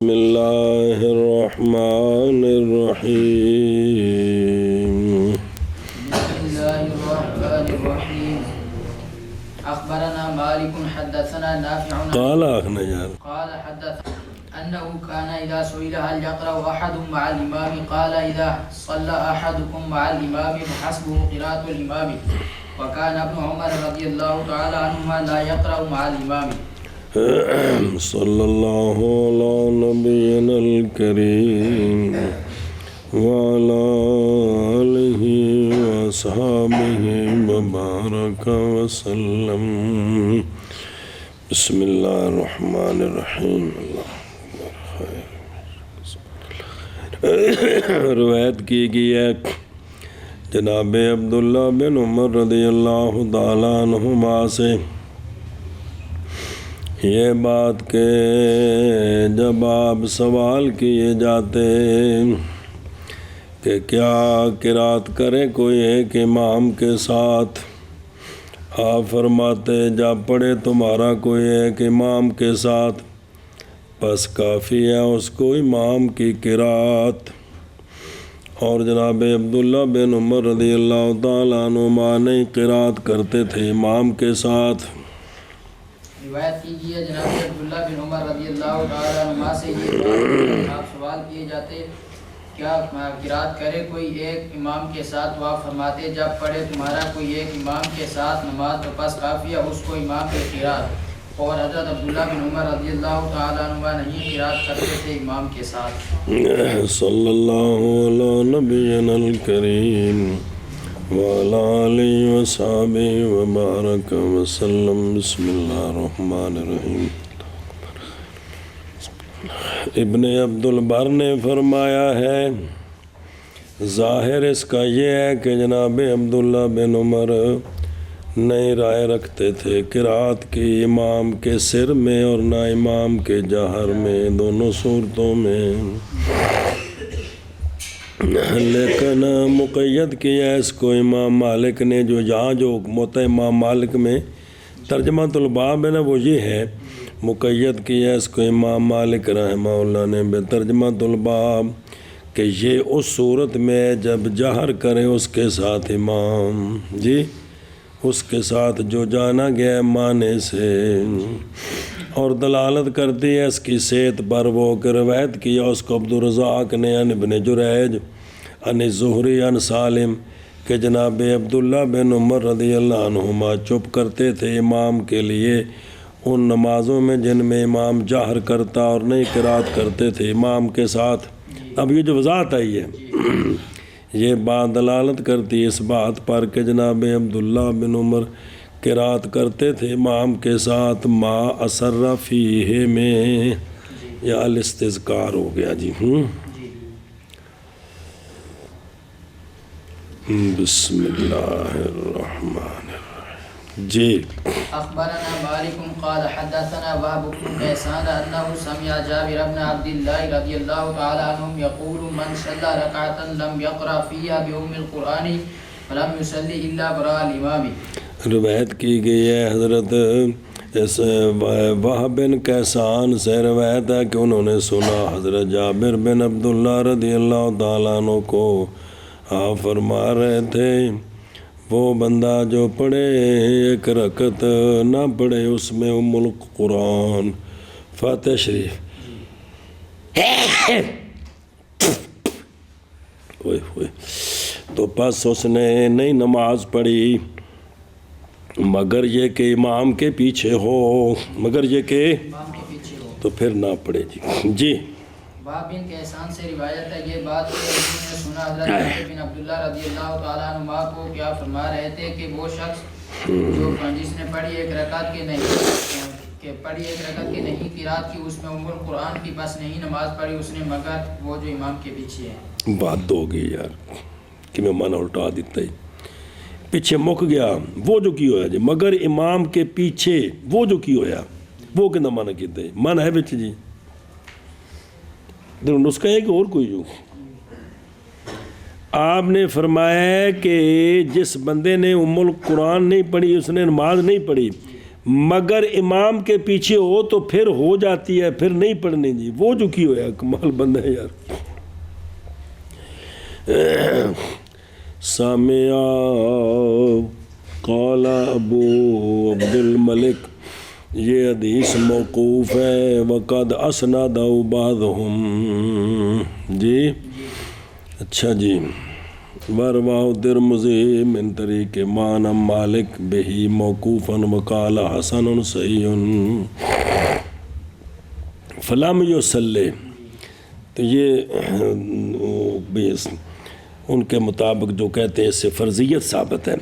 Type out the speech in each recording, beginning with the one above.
بسم اللہ الرحمن الرحیم بسم اللہ الرحمن الرحیم اخبرنا مالک حدثنا نافع قال اخنا یار قال حدثنا انه كان اذا سئل هل يقرأ احد مع الامام قال اذا صلى احدكم مع الامام فحسبه قراءة الامام وكان ابن عمر رضي الله تعالى عنهما لا يقرأ مع الامام صلی اللہ علی نبینا الکریم وعلی آلہ واصحابہ وبارک وسلم بسم اللہ الرحمن الرحیم روایت کی گئی ہے جناب عبداللہ بن عمر رضی اللہ تعالیٰ عنہما سے یہ بات کہ جب آپ سوال کیے جاتے کہ کیا قرات کرے کوئی ایک امام کے ساتھ، آپ فرماتے جب پڑھے تمہارا کوئی ایک امام کے ساتھ بس کافی ہے اس کو امام کی قرات۔ اور جناب عبداللہ بن عمر رضی اللہ تعالیٰ عنہما نہیں قرات کرتے تھے امام کے ساتھ۔ روایت کیجیے جناب عبداللہ بن عمر رضی اللہ تعالیٰ عنہ سے یہ بات آپ سوال کیے جاتے کیا قرات کرے کوئی ایک امام کے ساتھ، وہ آپ فرماتے جب پڑھے تمہارا کوئی ایک امام کے ساتھ نماز تو بس کافی ہے اس کو امام کی قرات۔ اور حضرت عبداللہ بن عمر رضی اللہ تعالیٰ عنہ نہیں قرات کرتے تھے امام کے ساتھ۔ صلی اللہ علی نبینا الکریم وعلی آلہ وصحبہ وبارک وسلم بسم اللہ الرحمن الرحیم۔ ابن عبد البر نے فرمایا ہے ظاہر اس کا یہ ہے کہ جناب عبداللہ بن عمر نئی رائے رکھتے تھے قرات کی امام کے سر میں اور نہ امام کے جہر میں، دونوں صورتوں میں، لیکن مقید کیا ہے اس کو امام مالک نے جو یہاں جو حکم ہوتا ہے امام مالک میں ترجمہ الباب ہے نا وہ یہ ہے، مقید کیا ہے اس کو امام مالک رحمہ اللہ نے بے ترجمہ الباب کہ یہ اس صورت میں جب جہر کرے اس کے ساتھ امام، جی اس کے ساتھ جو جانا گیا ہے معنی سے، اور دلالت کرتی ہے اس کی صحت پر وہ کہ روایت کیا اس کو عبدالرزاق نے عن ابن جریج عن زہری عن سالم کہ جناب عبداللہ بن عمر رضی اللہ عنہما چپ کرتے تھے امام کے لیے ان نمازوں میں جن میں امام جہر کرتا اور نہیں قرات کرتے تھے امام کے ساتھ۔ اب یہ جو وضاحت آئی ہے یہ بات دلالت کرتی ہے اس بات پر کہ جناب عبداللہ بن عمر قرات کرتے تھے امام کے ساتھ ما اثر فیہ میں، یا الاستذکار ہو گیا جی۔ بسم اللہ الرحمن الرحیم جی۔ اخبرنا مالک قال حدثنا وهب بن كيسان انه سمع جابر بن عبد الله رضي الله تعالى عنهم يقول من صلى ركعة لم يقرأ فيها بأم القرآن فلم يصلي الا وراء الامام۔ روایت کی گئی ہے حضرت اس وہب بن کیسان سے روایت ہے کہ انہوں نے سنا حضرت جابر بن عبداللہ رضی اللہ تعالیٰ عنہ کو آپ فرما رہے تھے وہ بندہ جو پڑھے ایک رکعت نہ پڑھے اس میں ام القرآن فاتح شریف تو پس اس نے نئی نماز پڑھی مگر یہ کہ امام کے پیچھے ہو، مگر یہ کہ امام کے پیچھے ہو تو پھر نہ پڑھے جی۔ جی وہب بن کیسان سے روایت ہے یہ بات کہ انہوں نے سنا حضرت جابر بن عبداللہ رضی اللہ تعالیٰ عنہ کو کیا فرما رہے تھے کہ وہ شخص جو جس نے پڑھی ایک رکعت کے نہیں قرات کی اس میں ام القرآن کی بس نہیں نماز پڑھی اس نے مگر وہ جو امام کے پیچھے ہے۔ بات دو گئی یار کہ میں مانا الٹا دیتا ہی پیچھے مک گیا وہ جو کی ہویا جی مگر امام کے پیچھے وہ جو کی ہویا وہ کہنا مانا کہتے ہیں مانا ہے بچ جی نسخہ ہے کہ اور کوئی جو آپ نے فرمایا کہ جس بندے نے ام القرآن نہیں پڑھی اس نے نماز نہیں پڑھی مگر امام کے پیچھے ہو تو پھر ہو جاتی ہے، پھر نہیں پڑھنی جی، وہ جو کی ہویا کمال بندہ ہے یار۔ سامعہ قال ابو عبد الملک، یہ حدیث موقوف ہے، وقد اسندہ بعضهم جی اچھا جی، ورواه ترمذی من طریق مان مالک بہی موقوفا وقال حسن صحیح فلم یصلی، تو یہ ان کے مطابق جو کہتے ہیں اس سے فرضیت ثابت ہے،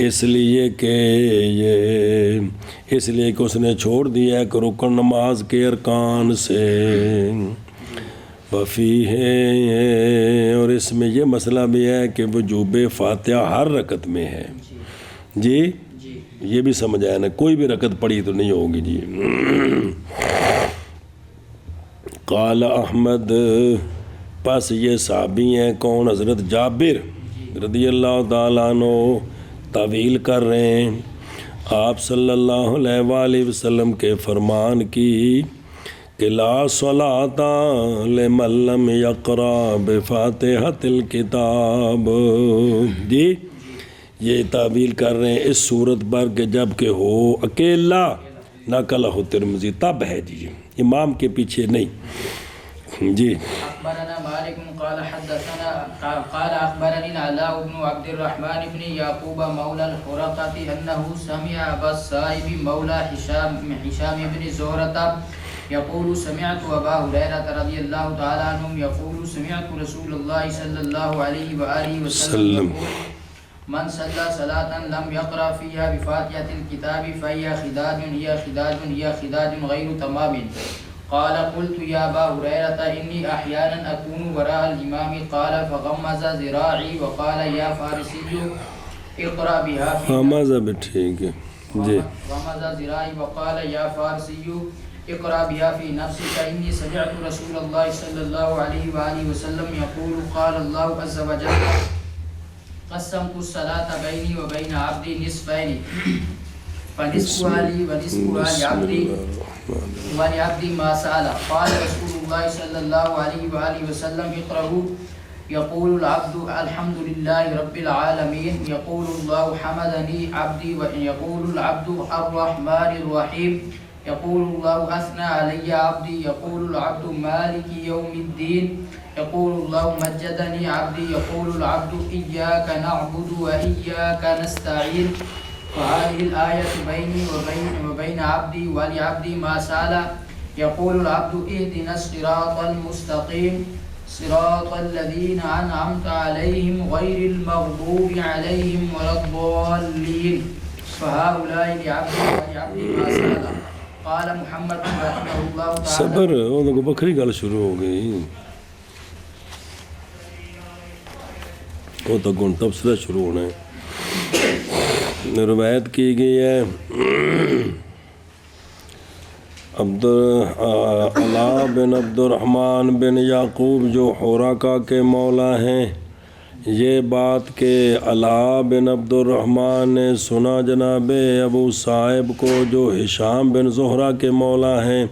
اس لیے کہ اس نے چھوڑ دیا ہے کہ رکن نماز کے ارکان سے وفی ہے، اور اس میں یہ مسئلہ بھی ہے کہ وجوب فاتحہ ہر رکعت میں ہے جی، یہ بھی سمجھ آیا نا، کوئی بھی رکعت پڑھی تو نہیں ہوگی جی۔ قال احمد، پس یہ صحابی ہیں کون؟ حضرت جابر رضی اللہ تعالیٰ عنہ تعویل کر رہے ہیں آپ صلی اللہ علیہ وآلہ وسلم کے فرمان کی کہ لا صلاۃ لمن لم یقرأ بفاتحۃ الکتاب جی، یہ تعویل کر رہے ہیں اس صورت پر کہ جب کہ ہو اکیلا، نقلہ ترمذی، تب ہے جی، امام کے پیچھے نہیں جی۔ اخبرنا مالک قال حدثنا قال اخبرني العلاء بن عبد الرحمن بن يعقوب مولى الحرقة انه سمع ابا السائب مولى هشام بن زهرة يقول سمعت ابا هريرة رضي الله تعالى عنه يقول سمعت رسول الله صلى الله عليه وآله وسلم يقول من صلى صلاة لم يقرأ فيها بفاتحة الكتاب فهي خداج غير تمام۔ قال قلت يا ابا هريرة اني احيانا اكون وراء الامام، قال فغمز ذراعي وقال يا فارسي اقرأ بها في غمز ذراعي وقال يا فارسي اقرأ بها في نفسك اني سمعت رسول الله صلى الله عليه وآله وسلم يقول قال الله عز وجل قسمت الصلاة بيني وبين عبدي نصفين فنصفها لي ونصفها لعبدي ولعبدي ما سأل۔ قال رسول الله صلى الله عليه وآله وسلم اقرأوا، يقول العبد الحمد لله رب العالمين، يقول الله حمدني عبدي، ويقول العبد الرحمن الرحيم، يقول الله أثنى علي عبدي، يقول العبد مالك يوم الدين، يقول الله مجدني عبدي، يقول العبد إياك نعبد وإياك نستعين۔ فهذه الآية بيني وبين عبدي ولعبدي ما سأل، يقول العبد اهدنا الصراط المستقيم صراط الذين أنعمت عليهم غير المغضوب عليهم ولا الضالين، فهؤلاء لعبدي ولعبدي ما سأل۔ قال محمد رحمه الله تعالى صبر، وہ بکری گل شروع ہو گئی، وہ تو گن تبصرہ شروع ہونا ہے۔ روایت کی گئی ہے علاء بن عبد الرحمن بن یعقوب جو حرقہ کے مولا ہیں، یہ بات کہ علاء بن عبد الرحمن نے سنا جناب ابو صائب کو جو ہشام بن زہرہ کے مولا ہیں،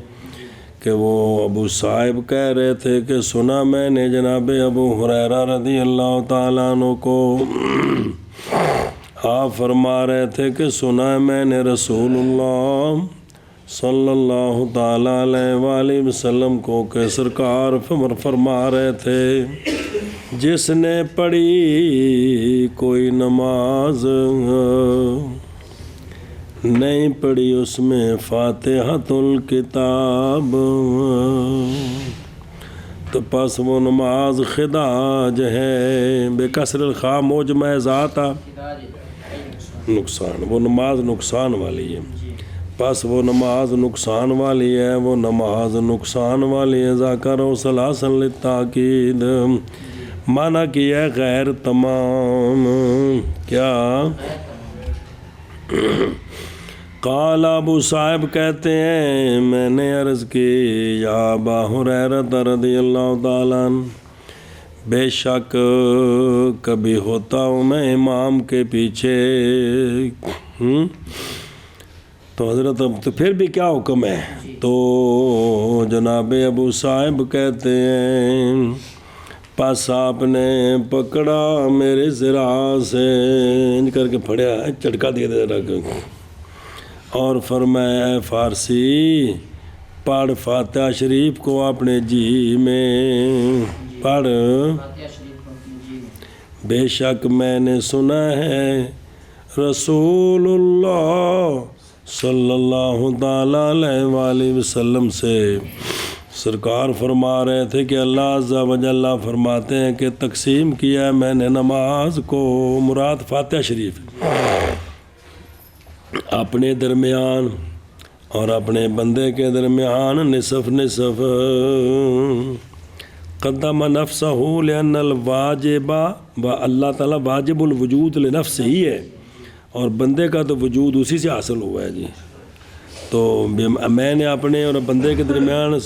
کہ وہ ابو صائب کہہ رہے تھے کہ سنا میں نے جناب ابو ہریرہ رضی اللہ تعالیٰ عنہ کو، آپ فرما رہے تھے کہ سنا میں نے رسول اللہ صلی اللہ تعالیٰ علیہ وآلہ وسلم کو کہ سرکار فرما رہے تھے جس نے پڑھی کوئی نماز نہیں پڑھی اس میں فاتحۃ الکتاب تو پس وہ نماز خداج ہے، بے کسر الخاء موجمہ ذاتا نقصان، وہ نماز نقصان والی ہے، پس وہ نماز نقصان والی ہے، وہ نماز نقصان والی ہے۔ ذکر ثلاثاً للتاکید، معنی کیا ہے غیر تمام، کیا؟ قال ابو صاحب کہتے ہیں میں نے عرض کی یا ابا ہریرہ رضی اللہ تعالیٰ عنہ، بے شک کبھی ہوتا ہوں میں امام کے پیچھے، تو حضرت اب تو پھر بھی کیا حکم ہے؟ تو جناب ابو صاحب کہتے ہیں پس آپ نے پکڑا میرے ذرا سے، ان کر کے پھڑیا، چٹکا دیا ذرا اور فرمایا اے فارسی پڑھ فاتحہ شریف کو اپنے جی میں پڑھ، فاتحہ شریف کو اپنے جی میں۔ بے شک میں نے سنا ہے رسول اللہ صلی اللہ تعالیٰ علیہ وآلہ وسلم سے سرکار فرما رہے تھے کہ اللہ عز و جل فرماتے ہیں کہ تقسیم کیا ہے میں نے نماز کو، مراد فاتحہ شریف، اپنے درمیان اور اپنے بندے کے درمیان نصف نصف، قدم نفسہ لأن الواجب، اللہ تعالیٰ واجب الوجود لنفس ہی ہے اور بندے کا تو وجود اسی سے حاصل ہوا ہے جی، تو میں نے اپنے اور بندے کے درمیان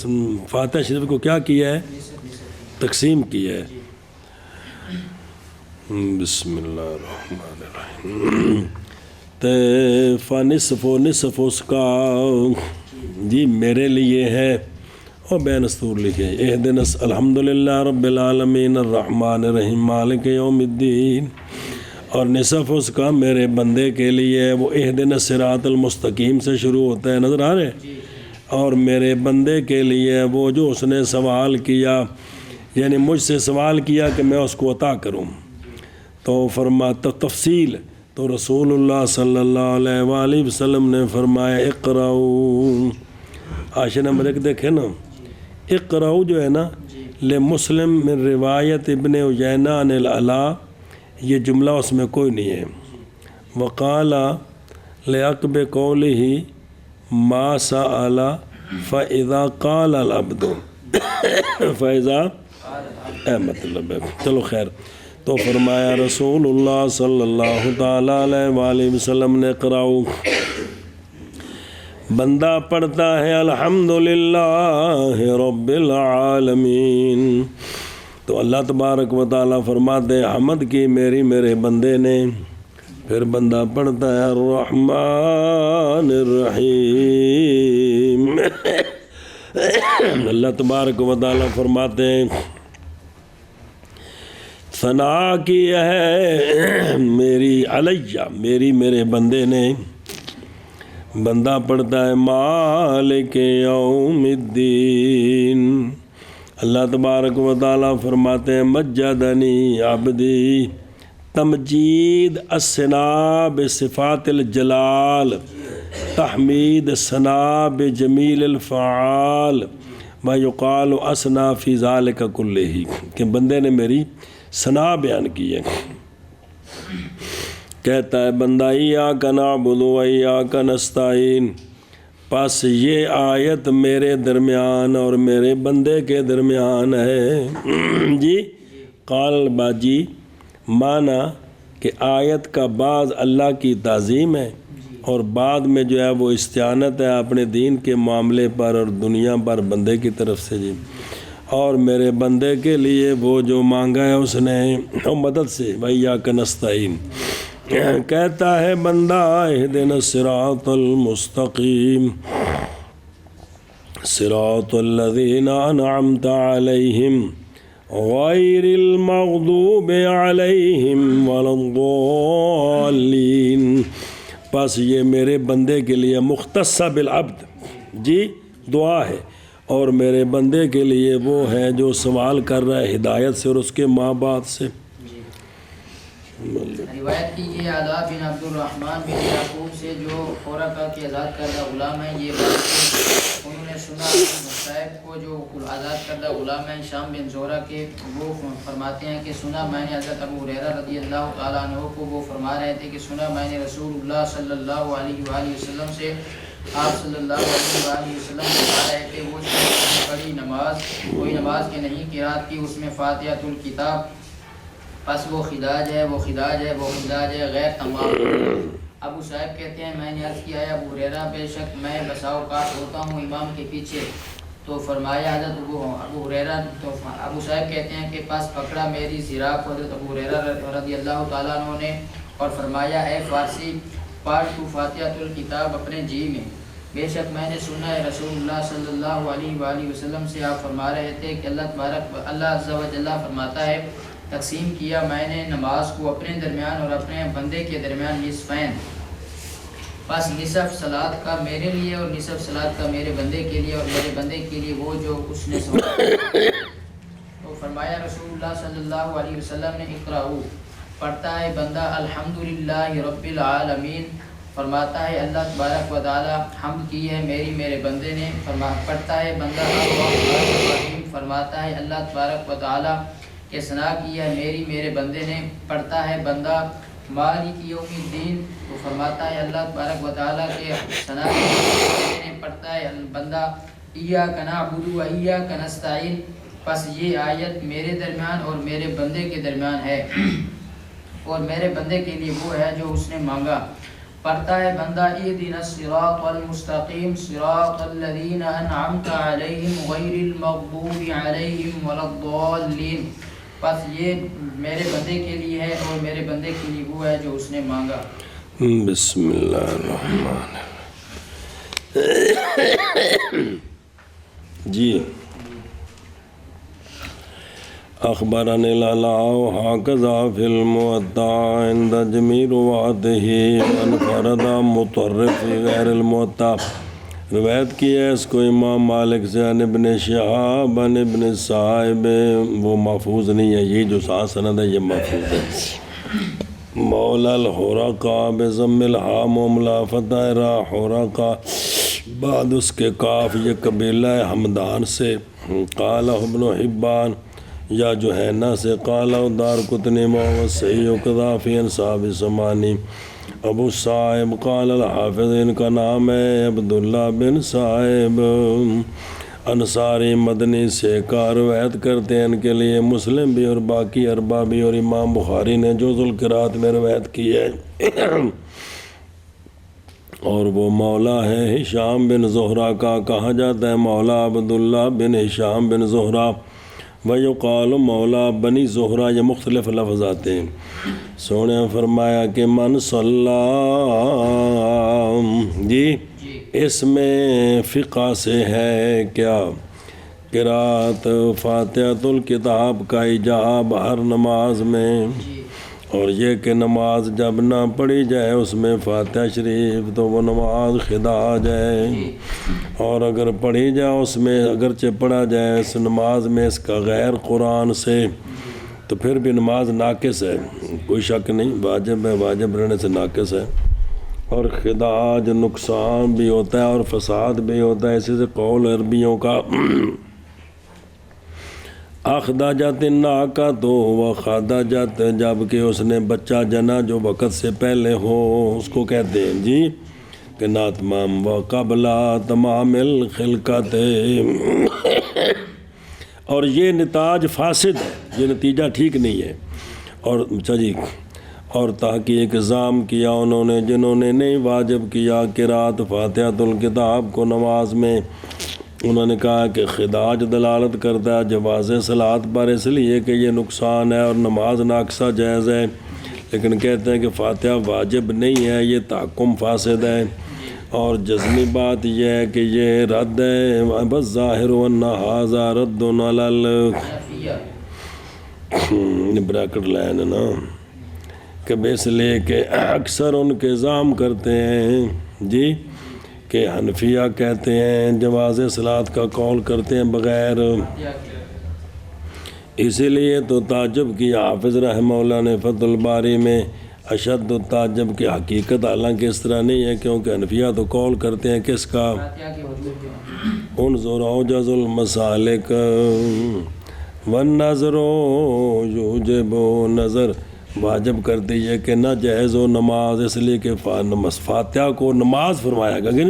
فاتحہ شریف کو کیا کیا ہے؟ تقسیم کیا ہے۔ بسم اللہ الرحمن الرحیم۔ تو فنصف و نصف اس کا جی میرے لیے ہے، اور بین استور لکھے اہدنا الحمدللہ رب العالمین الرحمن الرحیم مالک یوم الدین، اور نصف اس کا میرے بندے کے لیے ہے، وہ اہدنا الصراط المستقیم سے شروع ہوتا ہے، نظر آ رہے ہیں، اور میرے بندے کے لیے وہ جو اس نے سوال کیا، یعنی مجھ سے سوال کیا کہ میں اس کو عطا کروں، تو فرماتا تفصیل، تو رسول اللہ صلی اللہ علیہ وآلہ وسلم نے فرمایا اقرؤ، آشے نمبر ایک دیکھیں نا، اقرؤ جو ہے نا لمسلم من روایت ابن عیینہ عن العلا، یہ جملہ اس میں کوئی نہیں ہے، وقال لعقب قولہ ما سأل فإذا قال العبد فإذا مطلب ہے، چلو خیر، تو فرمایا رسول اللہ صلی اللہ تعالیٰ علیہ وآلہ وسلم نے اقرؤ، بندہ پڑھتا ہے الحمدللہ رب العالمین، تو اللہ تبارک و تعالیٰ فرماتے ہیں حمد کی میرے بندے نے، پھر بندہ پڑھتا ہے الرحمن الرحیم، اللہ تبارک و تعالیٰ فرماتے ہیں ثنا کی ہے میری علیہ، میرے بندے نے، بندہ پڑھتا ہے مالک یوم الدین، اللہ تبارک و تعالیٰ فرماتے ہیں مجدنی عبدی، تمجید الثناء بصفات الجلال، تحمید الثناء بجمیل الفعال، ما یقال اثنا فی ذالک کلہ، کہ بندے نے میری ثنا بیان کی ہے، کہتا ہے بندہ ایاک نعبد و ایاک نستعین، پس یہ آیت میرے درمیان اور میرے بندے کے درمیان ہے جی، قال باجی معنی کہ آیت کا بعض اللہ کی تعظیم ہے اور بعد میں جو ہے وہ استعانت ہے اپنے دین کے معاملے پر اور دنیا پر بندے کی طرف سے جی، اور میرے بندے کے لیے وہ جو مانگا ہے اس نے مدد سے وَإِيَّاكَ نَسْتَعِينُ، کہتا ہے بندہ اہدنا الصراط المستقیم صراط الذین انعمت علیہم غیر المغضوب علیہم ولا الضالین، پس یہ میرے بندے کے لیے مختص بالعبد جی دعا ہے، اور میرے بندے کے لیے وہ ہے جو سوال کر رہا ہے ہدایت سے اور اس کے ماں باپ سے۔ روایت کیجیے آداب بن عبد الرحمن بن یعقوب سے جو خورکا کے آزاد کردہ غلام ہیں، یہ بات انہوں نے سنا صاحب کو جو آزاد کردہ غلام ہیں شام بن زہرہ کے، وہ فرماتے ہیں کہ سنا میں نے حضرت ابو ہریرہ رضی اللہ تعالیٰ عنہ کو، وہ فرما رہے تھے کہ سنا میں نے رسول اللہ صلی اللہ علیہ وآلہ وسلم سے، آپ صلی اللہ علیہ وآلہ وسلم بتا رہے تھے وہ پڑھی نماز، کوئی نماز کے نہیں قرات کی اس میں فاتحۃ الکتاب، پس وہ خداج ہے، وہ خداج ہے، وہ خداج ہے غیر تمام۔ ابو صاحب کہتے ہیں میں نے عرض کیا ہے ابو ہریرہ بے شک میں بسا اوقات ہوتا ہوں امام کے پیچھے، تو فرمایا حضرت ابو ہریرہ، تو ابو صاحب کہتے ہیں کہ پس پکڑا میری زرا کو حضرت ابو ہریرہ رضی اللہ تعالیٰ عنہ نے اور فرمایا اے فارسی پارٹ 2 فاتحۃ الکتاب اپنے جی میں۔ بے شک میں نے سنا ہے رسول اللہ صلی اللہ علیہ وآلہ وسلم سے آپ فرما رہے تھے کہ اللہ عز و جل فرماتا ہے تقسیم کیا میں نے نماز کو اپنے درمیان اور اپنے بندے کے درمیان نصفین، بس نصف صلاۃ کا میرے لیے اور نصف صلاۃ کا میرے بندے کے لیے، اور میرے بندے کے لیے وہ جو اس نے تو فرمایا رسول اللہ صلی اللہ علیہ وسلم نے اقرأوا، پڑھتا ہے بندہ الحمدللہ رب العالمین، فرماتا ہے اللہ تبارک و تعالی حمد کی ہے میرے بندے نے، پڑھتا ہے بندہ الرحمن الرحیم، فرماتا ہے اللہ تبارک و تعالی کہ ثنا کی ہے میرے بندے نے، پڑھتا ہے بندہ مالک یوم الدین، تو فرماتا ہے اللہ تبارک و تعالی کہ ثنا کی ہے نے، پڑھتا ہے بندہ ایاک نعبد و ایاک نستعین، پس یہ آیت میرے درمیان اور میرے بندے کے درمیان ہے، اور میرے بندے کے لیے وہ ہے جو اس نے مانگا۔ پڑھتا ہے بندہ اہدنا الصراط المستقیم صراط الذین انعمت علیہم غیر المغضوب علیہم ولا الضالین، بس یہ میرے بندے کے لیے ہے اور میرے بندے کے لیے وہ ہے جو اس نے مانگا۔ بسم اللہ الرحمن جی اخبرني العلاء هكذا في الموطأ عند جميع رواته وانفرد مطرف في غير الموطأ، روایت کی ہے اس کو امام مالک سے عن ابن شہاب عن ابن صاحب، وہ محفوظ نہیں ہے، یہ جو سند ہے یہ محفوظ ہے۔ مولا الحرقہ بضم الحام وملا فتح را حرقہ، بعد اس کے کاف، یہ قبیلہ حمدان سے، قال ابن حبان یا جوہینہ سے، قال دار قطنی محمد صحیح وقضا فی انصاب سمانی، ابو صاحب قال الحافظ ان کا نام ہے عبداللہ بن صاحب، انصاری مدنی سے کا، روایت کرتے ہیں ان کے لیے مسلم بھی اور باقی اربع بھی، اور امام بخاری نے جزء القراءت میں روایت کی ہے، اور وہ مولا ہے ہشام بن زہرہ کا، کہا جاتا ہے مولا عبداللہ بن ہشام بن زہرہ، وَيُقَالُ مولا بنی زہرہ، یہ مختلف لفظ آتے ہیں۔ سونے فرمایا کہ من صلی، جی اس میں فقہ سے ہے کیا قرأت فاتحۃ الکتاب کا ایجاب ہر نماز میں، اور یہ کہ نماز جب نہ پڑھی جائے اس میں فاتحہ شریف تو وہ نماز خدا آ جائے، اور اگر پڑھی جائے اس میں اگرچہ پڑھا جائے اس نماز میں اس کا غیر قرآن سے تو پھر بھی نماز ناقص ہے، کوئی شک نہیں، واجب ہے، واجب رہنے سے ناقص ہے، اور خداج نقصان بھی ہوتا ہے اور فساد بھی ہوتا ہے، اسی سے قول عربیوں کا اخداجت ناکا تو وہ خداجت، جب کہ اس نے بچہ جنا جو وقت سے پہلے ہو، اس کو کہتے ہیں جی کہ ناتمام و قبل تمام الخلقت، اور یہ نتاج فاسد ہے، یہ نتیجہ ٹھیک نہیں ہے، اور اچھا جی، اور تحقیق اقزام کیا انہوں نے جنہوں نے نہیں واجب کیا قرأت فاتحۃ الکتاب کو نماز میں، انہوں نے کہا کہ خداج دلالت کرتا ہے جواز صلاۃ پر، اس لیے کہ یہ نقصان ہے اور نماز ناقصہ جائز ہے، لیکن کہتے ہیں کہ فاتحہ واجب نہیں ہے، یہ تحکم فاسد ہے، اور جزمی بات یہ ہے کہ یہ رد ہے، بس ظاہر ان ھذا رد علی بریکٹ لائن ہے نا، کہ اس لیے کہ اکثر ان کے الزام کرتے ہیں جی کہ حنفیہ کہتے ہیں جواز صلاۃ کا قول کرتے ہیں بغیر، اسی لیے تو تعجب کیا حافظ رحمہ اللہ نے فتح الباری میں اشد التعجب کی حقیقت، حالانکہ اس طرح نہیں ہے، کیونکہ حنفیہ تو قول کرتے ہیں کس کا، انظر اوجز المسالک والنظر یوجب، نظر واجب کر دیئے کہ نہ جائز و نماز، اس لیے کہ فاتحہ کو نماز فرمایا گیا،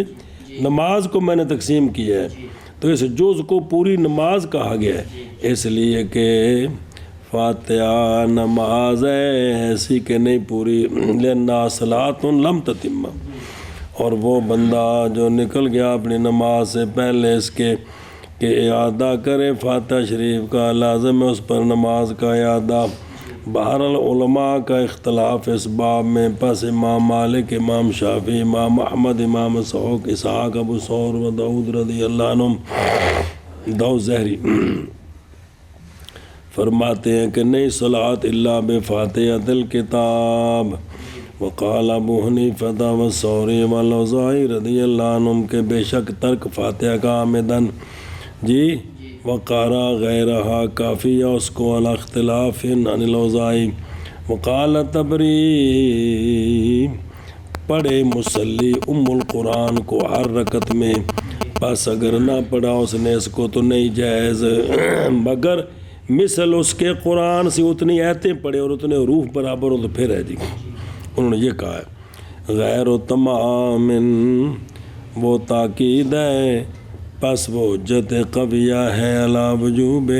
نماز کو میں نے تقسیم کیا ہے تو اس جز کو پوری نماز کہا گیا ہے، اس لیے کہ فاتحہ نماز ہے ایسی کہ نہیں پوری، لِأَنَّهَا صَلَاةٌ لَمْ تَتِمَّ، اور وہ بندہ جو نکل گیا اپنی نماز سے پہلے اس کے کہ اعادہ کرے فاتحہ شریف کا، لازم ہے اس پر نماز کا اعادہ، بہرحال علماء کا اختلاف اس باب میں، پس امام مالک، امام شافعی، امام احمد، امام اسحاق، ابو ثور و داؤد رضی اللہ عنہم، داؤد ظہری فرماتے ہیں کہ نہیں صلاۃ الا بفاتحۃ الکتاب، وقال ابو حنیفہ والثوری والاوزاعی رضی اللہ عنہم کہ بے شک ترک فاتحہ کا عامدن جی وقارا غیرہا کافی ہے اس کو علی اختلاف عن الاوزاعی، وقال تبری پڑھے مسلی القرآن کو ہر رکعت میں، بس اگر نہ پڑھا اس نے اس کو تو نہیں جائز، مگر مثل اس کے قرآن سے اتنی آیتیں پڑھے اور اتنے حروف برابر ہو تو پھر ہے جی، انہوں نے یہ کہا ہے غیر و تمام وہ تاکید ہے، پس وہ حجت قویہ ہے علی وجوب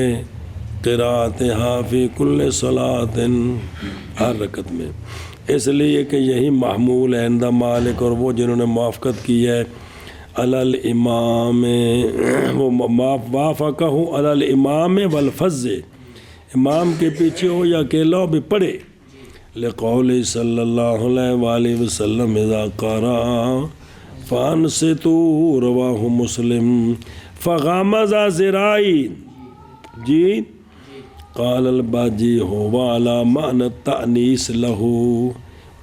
قرأتہا فی کل صلاۃ ہر رکعت میں، اس لیے کہ یہی محمول ہے عند مالک اور وہ جنہوں نے موافقت کی ہے علی الامام، وہ وافقہ علی الامام والفظ، امام کے پیچھے ہو یا اکیلا ہو بھی پڑھے، لقول صلی اللہ علیہ وآلہ وسلم اذا قرأ فانصتوا رواہ مسلم فغامز ذراعی جی قال الباجی ہوا علی معنی التأنیس لہو،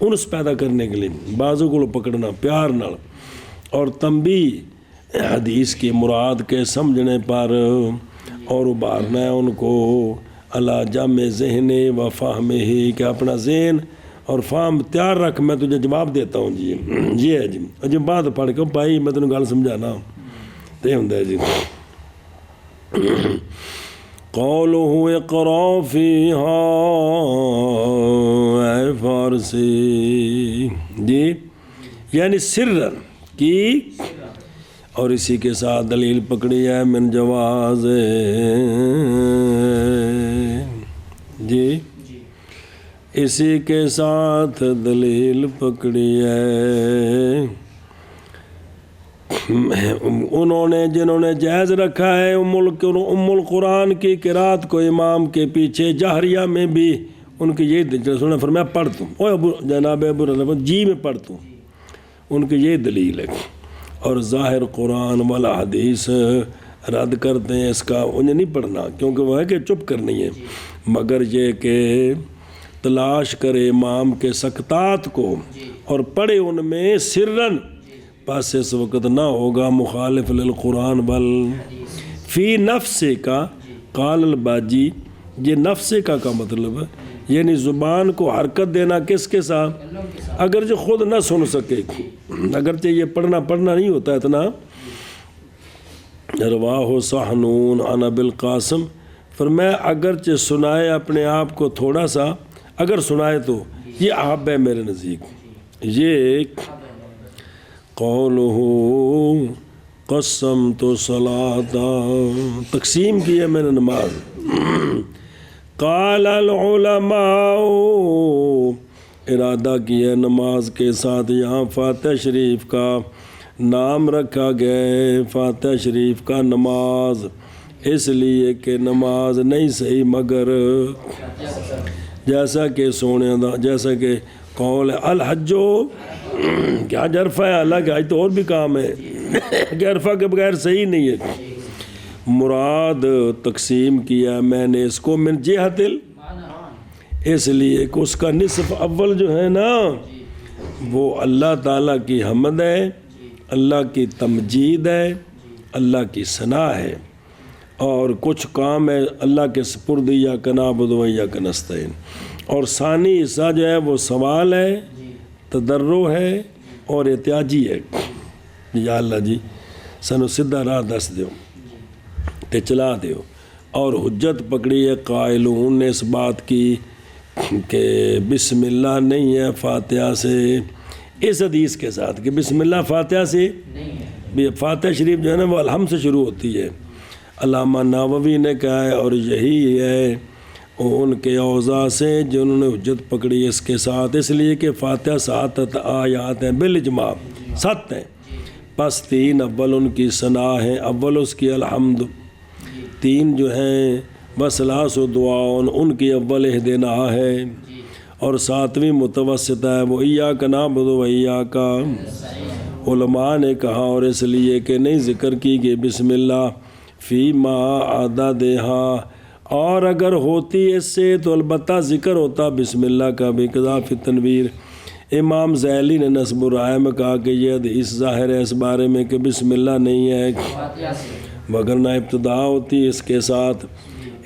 انس پیدا کرنے کے لیے بازو کو پکڑنا پیار نال، اور تنبیہ حدیث کی مراد کے سمجھنے پر، اور ابھارنا ہے ان کو علی جمع ذہن و فہم ہی کہ اپنا ذہن اور فہم تیار رکھ، میں تجھے جواب دیتا ہوں جی، یہ ہے جی، جب بات پڑھ کے بھائی میں تنوں گل سمجھانا تو یہ ہوتا ہے جی، قولہ اقرأ فیہا اے فارسی جی، یعنی سرن کی، اور اسی کے ساتھ دلیل پکڑی ہے من جواز جی، اسی کے ساتھ دلیل پکڑی ہے انہوں نے جنہوں نے جائز رکھا ہے ام القرآن کی قرات کو امام کے پیچھے جہریہ میں بھی، ان کی یہ انہوں نے فرمایا پڑھ توں، اوہ جناب ابو رضا جی میں پڑھ توں، ان کی یہ دلیل ہے، اور ظاہر قرآن والا حدیث رد کرتے ہیں اس کا، انہیں نہیں پڑھنا کیونکہ وہ ہے کہ چپ کرنی ہے، مگر یہ کہ تلاش کرے امام کے سکتات کو اور پڑھے ان میں سرن، پس اس وقت نہ ہوگا مخالف للقرآن بل فی نفس کا، قال الباجی یہ نفس کا مطلب ہے، یعنی زبان کو حرکت دینا کس کے ساتھ، اگرچہ خود نہ سن سکے، اگرچہ یہ پڑھنا نہیں ہوتا اتنا، رواہ صحنون عن ابی القاسم فرمایا اگرچہ سنائے اپنے آپ کو تھوڑا سا، اگر سنائے تو یہ آپ ہے میرے نزدیک، یہ قولہ قسمت صلاۃ تقسیم کی ہے میں نے نماز، قال العلماء ارادہ کیا نماز کے ساتھ یہاں فاتحہ شریف کا نام رکھا گیا ہے، فاتحہ شریف کا نماز، اس لیے کہ نماز نہیں صحیح مگر جیسا کہ جیسا کہ قول الحج کیا عرفہ ہے، اللہ کے حج تو اور بھی کام ہے کہ عرفہ کے بغیر صحیح نہیں ہے، مراد تقسیم کیا میں نے اس کو من جہت اس لیے کہ اس کا نصف اول جو ہے نا وہ اللہ تعالیٰ کی حمد ہے، اللہ کی تمجید ہے، اللہ کی ثنا ہے، اور کچھ کام ہے اللہ کے سپرد یا نعبد و ایاک نستعین، اور ثانی حصہ جو ہے وہ سوال ہے، تضرع ہے اور احتیاجی ہے، یا اللہ جی سنو سدھا راہ دس دیو تے چلا دیو، اور حجت پکڑی ہے قائلون نے اس بات کی کہ بسم اللہ نہیں ہے فاتحہ سے، اس حدیث کے ساتھ کہ بسم اللہ فاتحہ سے بھی، فاتحہ شریف جو ہے نا وہ الحمد سے شروع ہوتی ہے، علامہ نووی نے کہا ہے، اور یہی ہے ان کے اوضاع سے جنہوں نے حجت پکڑی اس کے ساتھ، اس لیے کہ فاتحہ 7 آیات ہیں بالاجماع 7 ہیں، پس 3 اول ان کی ثنا ہے، اول اس کی الحمد، 3 جو ہیں وسلاس و دعاؤن ان کی اول اہدنا ہے اور 7ویں متوسطہ ہے وہ ایاک نعبد و ایاک۔ علماء نے کہا اور اس لیے کہ نہیں ذکر کی گئی بسم اللہ فی ما عددہا، اور اگر ہوتی اس سے تو البتہ ذکر ہوتا بسم اللہ کا بھی قضا فی التنویر۔ امام ذیلی نے نصب الرائے میں کہا کہ یہ حدیث ظاہر ہے اس بارے میں کہ بسم اللہ نہیں ہے وگرنہ ابتدا ہوتی اس کے ساتھ،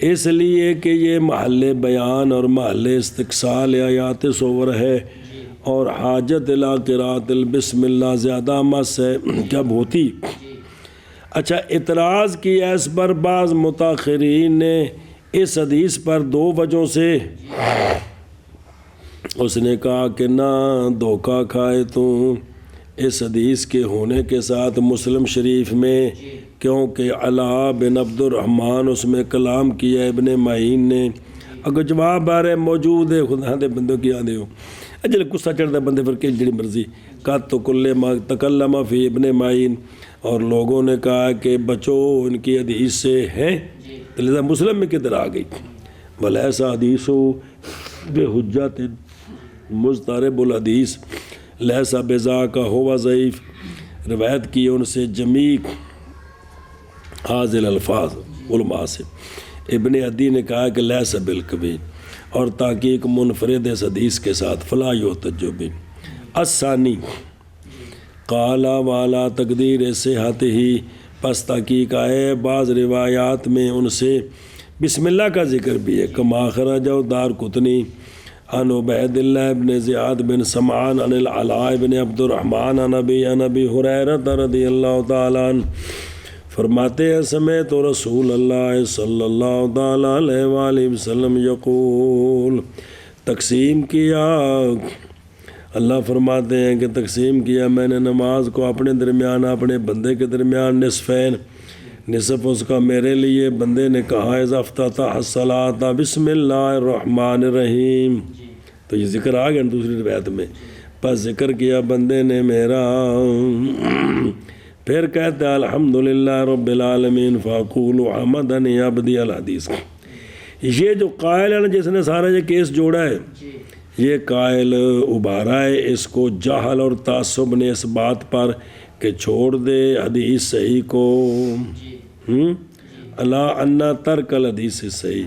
اس لیے کہ یہ محل بیان اور محل استقصال آیات صور ہے اور حاجت الی قراءۃ البسم اللہ زیادہ مس ہے کب ہوتی۔ اچھا، اعتراض کیا اس پر بعض متاخرین نے اس حدیث پر 2 وجہوں سے۔ اس نے کہا کہ نہ دھوکہ کھائے تو اس حدیث کے ہونے کے ساتھ مسلم شریف میں، کیونکہ علا بن عبد الرحمن اس میں کلام کیا ابن معین نے، اگر جواب بارے موجود ہے خدا دے بندوں کی آدھے ہو اجل غصہ چڑھتا بندے پر کہ جڑی مرضی کا تو کل ما تکلم فی ابن معین، اور لوگوں نے کہا کہ بچو ان کی حدیث سے ہے، لہذا مسلم میں کدھر آ گئی۔ ولیسا حدیث بے حجت مضطرب الحدیث لیسا بذاک ہوا ضعیف، روایت کی ان سے جمیع حاضر الفاظ علماء سے۔ ابن عدی نے کہا کہ لیسا بالقوی، اور تحقیق منفرد اس حدیث کے ساتھ فلا یحتج بہ۔ الثانی قال والا تقدیر صحت ہی، پس تحقیق آئے بعض روایات میں ان سے بسم اللہ کا ذکر بھی ہے، کما خرج دارقطنی عن عبید اللہ بن زیاد بن سمعان عن العلاء بن عبد الرحمن عن ابی ہریرہ رضی اللہ تعالیٰ عنہ فرماتے ہیں سمیعت رسول اللہ صلی اللہ تعالیٰ علیہ وآلہ وسلم یقول، تقسیم کیا، اللہ فرماتے ہیں کہ تقسیم کیا میں نے نماز کو اپنے درمیان اپنے بندے کے درمیان نصفین، نصف اس کا میرے لیے۔ بندے نے کہا اذا افتتح الصلاۃ بسم اللہ الرحمن الرحیم، تو یہ ذکر آ گیا دوسری روایت میں، پس ذکر کیا بندے نے میرا، پھر کہتے ہیں الحمدللہ رب العالمین فاقول حمدنی عبدی الحدیث۔ یہ جو قائل ہے نا جس نے سارا یہ کیس جوڑا ہے، یہ قائل ابھارا ہے اس کو جہل اور تعصب نے اس بات پر کہ چھوڑ دے حدیث صحیح کو، اللہ انا ترک الحدیث صحیح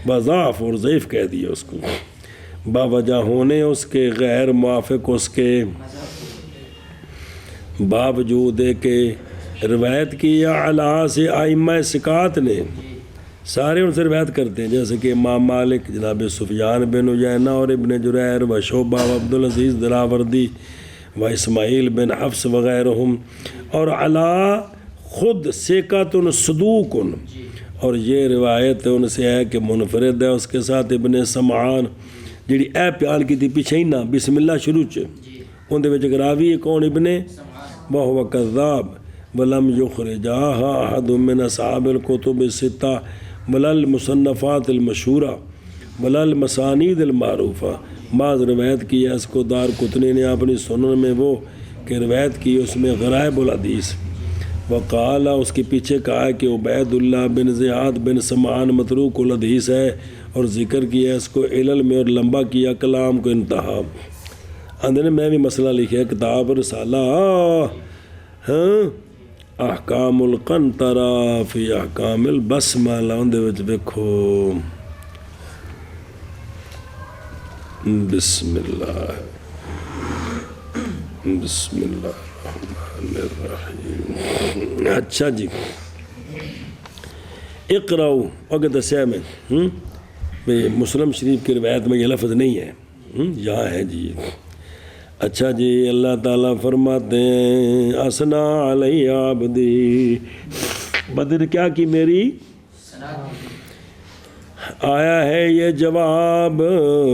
بضعف، اور ضعیف کہہ دیا اس کو باوجہ ہونے اس کے غیر موافق اس کے باوجود کہ روایت کی یا علا سے ائمہ ثقات نے سارے ان سے روایت کرتے ہیں، جیسے کہ امام مالک، جناب سفیان بن عیینہ اور ابن جریر و شعبہ و عبدالعزیز دراوردی و اسماعیل بن حفص وغیرہم، اور علا خود ثقۃ صدوق، اور یہ روایت ان سے ہے کہ منفرد ہے اس کے ساتھ ابن سمعان جڑی اے پیان کی تھی پیچھے ہی نہ بسم اللہ شروع چ ان دے وچ راوی ہے کون ابن وہو کذاب ولم یخرجاها احد من اصحاب الکتب الستہ ولا المصنفات المشہورہ ولا المسانید المعروفہ، بعض روایت کی ہے اس کو دارقطنی نے اپنی سنن میں وہ کہ روایت کی اس میں غرائب الحدیث، وقال اس کے پیچھے کہا ہے کہ عبید اللہ بن زیاد بن سمعان متروک الحدیث ہے، اور ذکر کیا اس کو علل میں اور لمبا کیا کلام کو انتہا۔ اندر میں بھی مسئلہ لکھا ہے کتاب رسالہ احکام القنطرہ فی احکام البسملہ، اندر وچ دیکھو بسم اللہ الرحمن الرحیم۔ اچھا جی، اقرأو اگر دسیا میں مسلم شریف کی روایت میں یہ لفظ نہیں ہے، یہاں ہے جی۔ اچھا جی، اللہ تعالیٰ فرماتے ہیں اسنا علی عبدی، بدر کیا کی میری، آیا ہے یہ جواب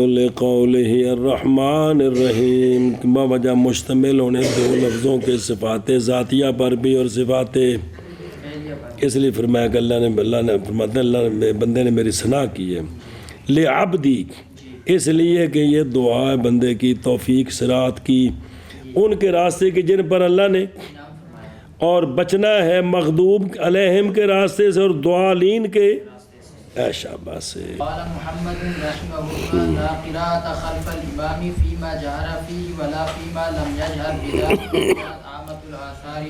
لقولہ الرحمن الرحیم، باوجہ مشتمل ہونے 2 لفظوں کے صفات ذاتیہ پر بھی اور صفات، اس لیے فرمایا کہ اللہ نے فرماتے ہیں اللہ نے بندے نے میری ثنا کی ہے، لعبدی اس لیے کہ یہ دعا ہے بندے کی توفیق صراط کی ان کے راستے کی جن پر اللہ نے، اور بچنا ہے مغضوب علیہم کے راستے سے اور ضالین کے شابہ سے. قال محمد رحمہ اللہ لا قراءة خلف الامام فيما جهر فيه ولا فيما لم يجهر بذلك عامة الآثار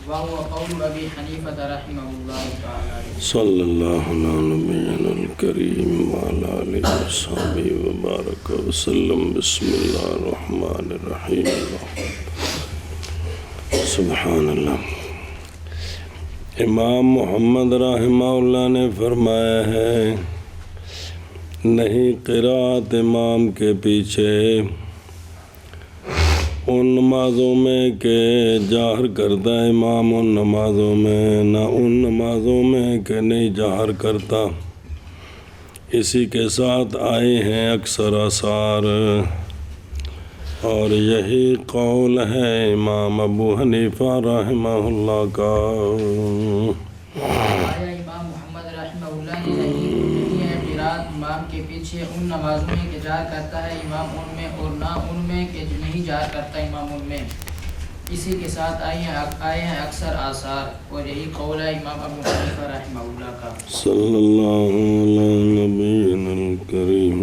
وهو قول ابی حنیفہ رحمہ اللہ تعالی. صلی اللہ علی نبینا الکریم وعلی آلہ وصحبہ وبارک وسلم. بسم اللہ الرحمن الرحیم. سبحان اللہ. امام محمد رحمہ اللہ نے فرمایا ہے نہیں قرات امام کے پیچھے ان نمازوں میں کہ جہر کرتا ہے امام ان نمازوں میں، نہ ان نمازوں میں کہ نہیں جہر کرتا. اسی کے ساتھ آئے ہیں اکثر آثار، اور یہی قول ہے امام ابو حنیفہ رحمہ اللہ کا. آیا امام محمد رحمہ اللہ نے نہیں ہے قرات امام کے پیچھے ان نمازوں میں کہ جہر کرتا ہے امام ان میں، اور نہ ان میں کہ نہیں جہر کرتا امام ان میں. اسی کے ساتھ آئے ہیں اکثر آثار، اور یہی قول ہے امام ابو حنیفہ رحمہ اللہ کا. صلی اللہ علیہ نبینا الکریم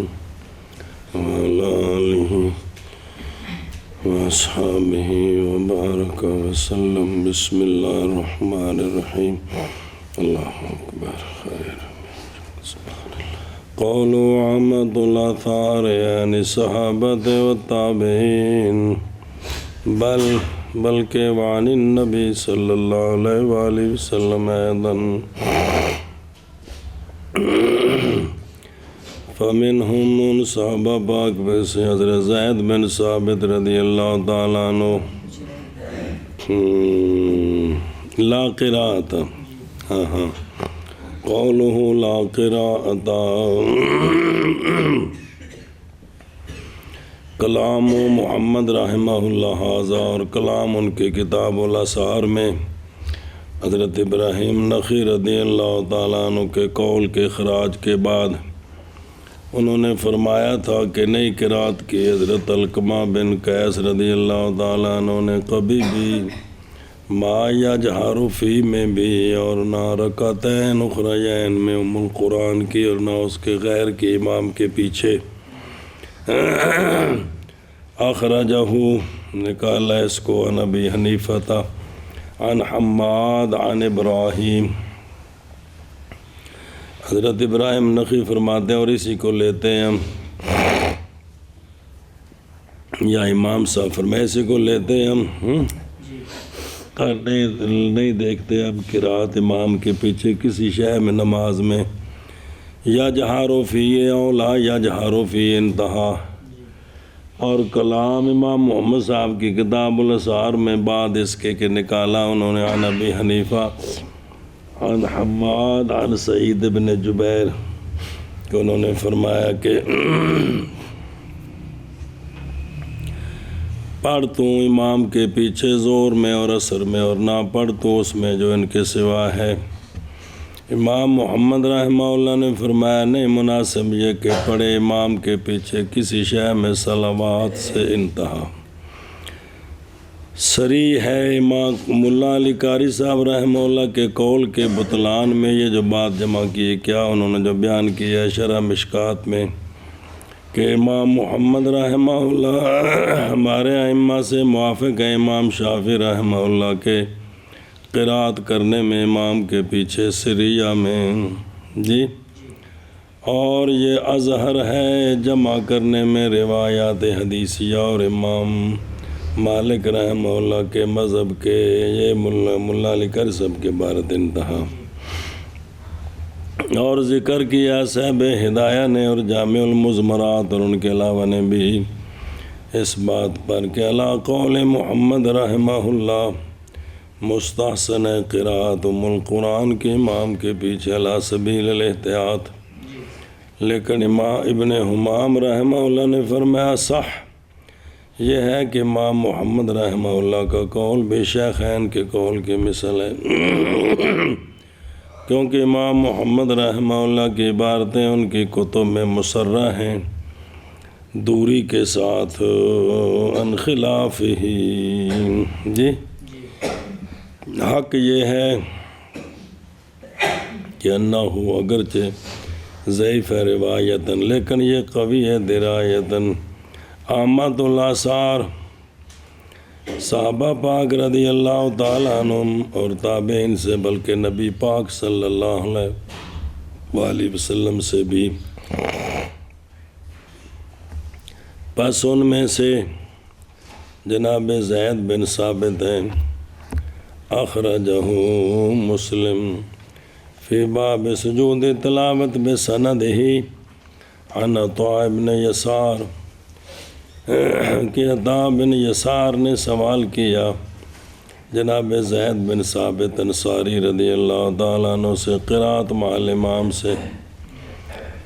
وعلی آلہ واصحابہ وبارک وسلم. بسم اللہ الرحمن الرحیم. اللہ اکبر. خیر. قولوا عامة الآثار یعنی صحابت و تابعین، بلکہ وعن النبی صلی اللہ علیہ وآلہ وسلم ایضاً. فمنہم ان صحابہ پاک میں سے حضرت زید بن ثابت رضی اللہ تعالیٰ عنہ لا قراءت. ہاں قولہ لا قراءت کلام محمد رحمہ اللہ ھذا، اور کلام ان کے کتاب الاثار میں حضرت ابراہیم نخعی رضی اللہ تعالیٰ عنہ کے قول کے اخراج کے بعد انہوں نے فرمایا تھا کہ نئی قرات کی. حضرت علقمہ بن قیس رضی اللہ تعالیٰ عنہ نے کبھی بھی ما یجہر فی میں بھی اور نہ رکعتین اخرین میں ام القرآن کی، اور نہ اس کے غیر کی امام کے پیچھے. اخرجہ نکالا اس کو عن ابی حنیفہ عن حماد عن ابراہیم. حضرت ابراہیم نخعی فرماتے ہیں اور اسی کو لیتے ہیں ہم، یا امام صاحب فرمائے اسی کو لیتے ہیں ہم. نہیں دیکھتے اب قرات امام کے پیچھے کسی شے میں نماز میں یا جہارو فی او لا یا جہارو فی انتہا. اور کلام امام محمد صاحب کی کتاب الاثار میں بعد اس کے کہ نکالا انہوں نے عن ابی حنیفہ عن حماد عن سعید بن جبیر کہ انہوں نے فرمایا کہ پڑھ تو امام کے پیچھے زور میں اور عصر میں، اور نہ پڑھ تو اس میں جو ان کے سوا ہے. امام محمد رحمہ اللہ نے فرمایا نہیں مناسب یہ کہ پڑھے امام کے پیچھے کسی شے میں صلوات سے انتہا. صریح ہے امام ملا علی قاری صاحب رحمہ اللہ کے قول کے بطلان میں یہ جو بات جمع کی ہے، کیا انہوں نے جو بیان کیا ہے شرح مشکات میں کہ امام محمد رحمہ اللہ ہمارے ائمہ سے موافق ہے امام شافعی رحمہ اللہ کے قرات کرنے میں امام کے پیچھے سریہ میں جی، اور یہ اظہر ہے جمع کرنے میں روایات حدیثیہ اور امام مالک رحمہ اللہ کے مذہب کے. یہ ملا علی قاری صاحب کے بارت انتہا. اور ذکر کیا صاحب ہدایہ نے اور جامع المزمرات اور ان کے علاوہ نے بھی اس بات پر کہ علی قول محمد رحمہ اللہ مستحسن قرات ام القرآن کے امام کے پیچھے علی سبیل الاحتیاط. لیکن امام ابن حمام رحمہ اللہ نے فرمایا صح یہ ہے کہ امام محمد رحمہ اللہ کا قول بھی شیخین کے قول کی مثل ہے، کیونکہ امام محمد رحمہ اللہ کی عبارتیں ان کی کتب میں مسرح ہیں دوری کے ساتھ عن خلاف ہی. جی حق یہ ہے کہ انہو اگرچہ ضعیف ہے روایتاً لیکن یہ قوی ہے درایتاً عامت الآثار صحابہ پاک رضی اللہ تعالیٰ عنہم اور تابعین سے بلکہ نبی پاک صلی اللہ علیہ وآلہ وسلم سے بھی پس ان میں سے جناب زید بن ثابت ہیں اخرجہ مسلم فی باب سجود تلاوت بسندہ عن عطاء بن یسار کہ عطاء بن یسار نے سوال کیا جناب زید بن ثابت انصاری رضی اللہ تعالیٰ عنہ سے قرات مع الامام سے،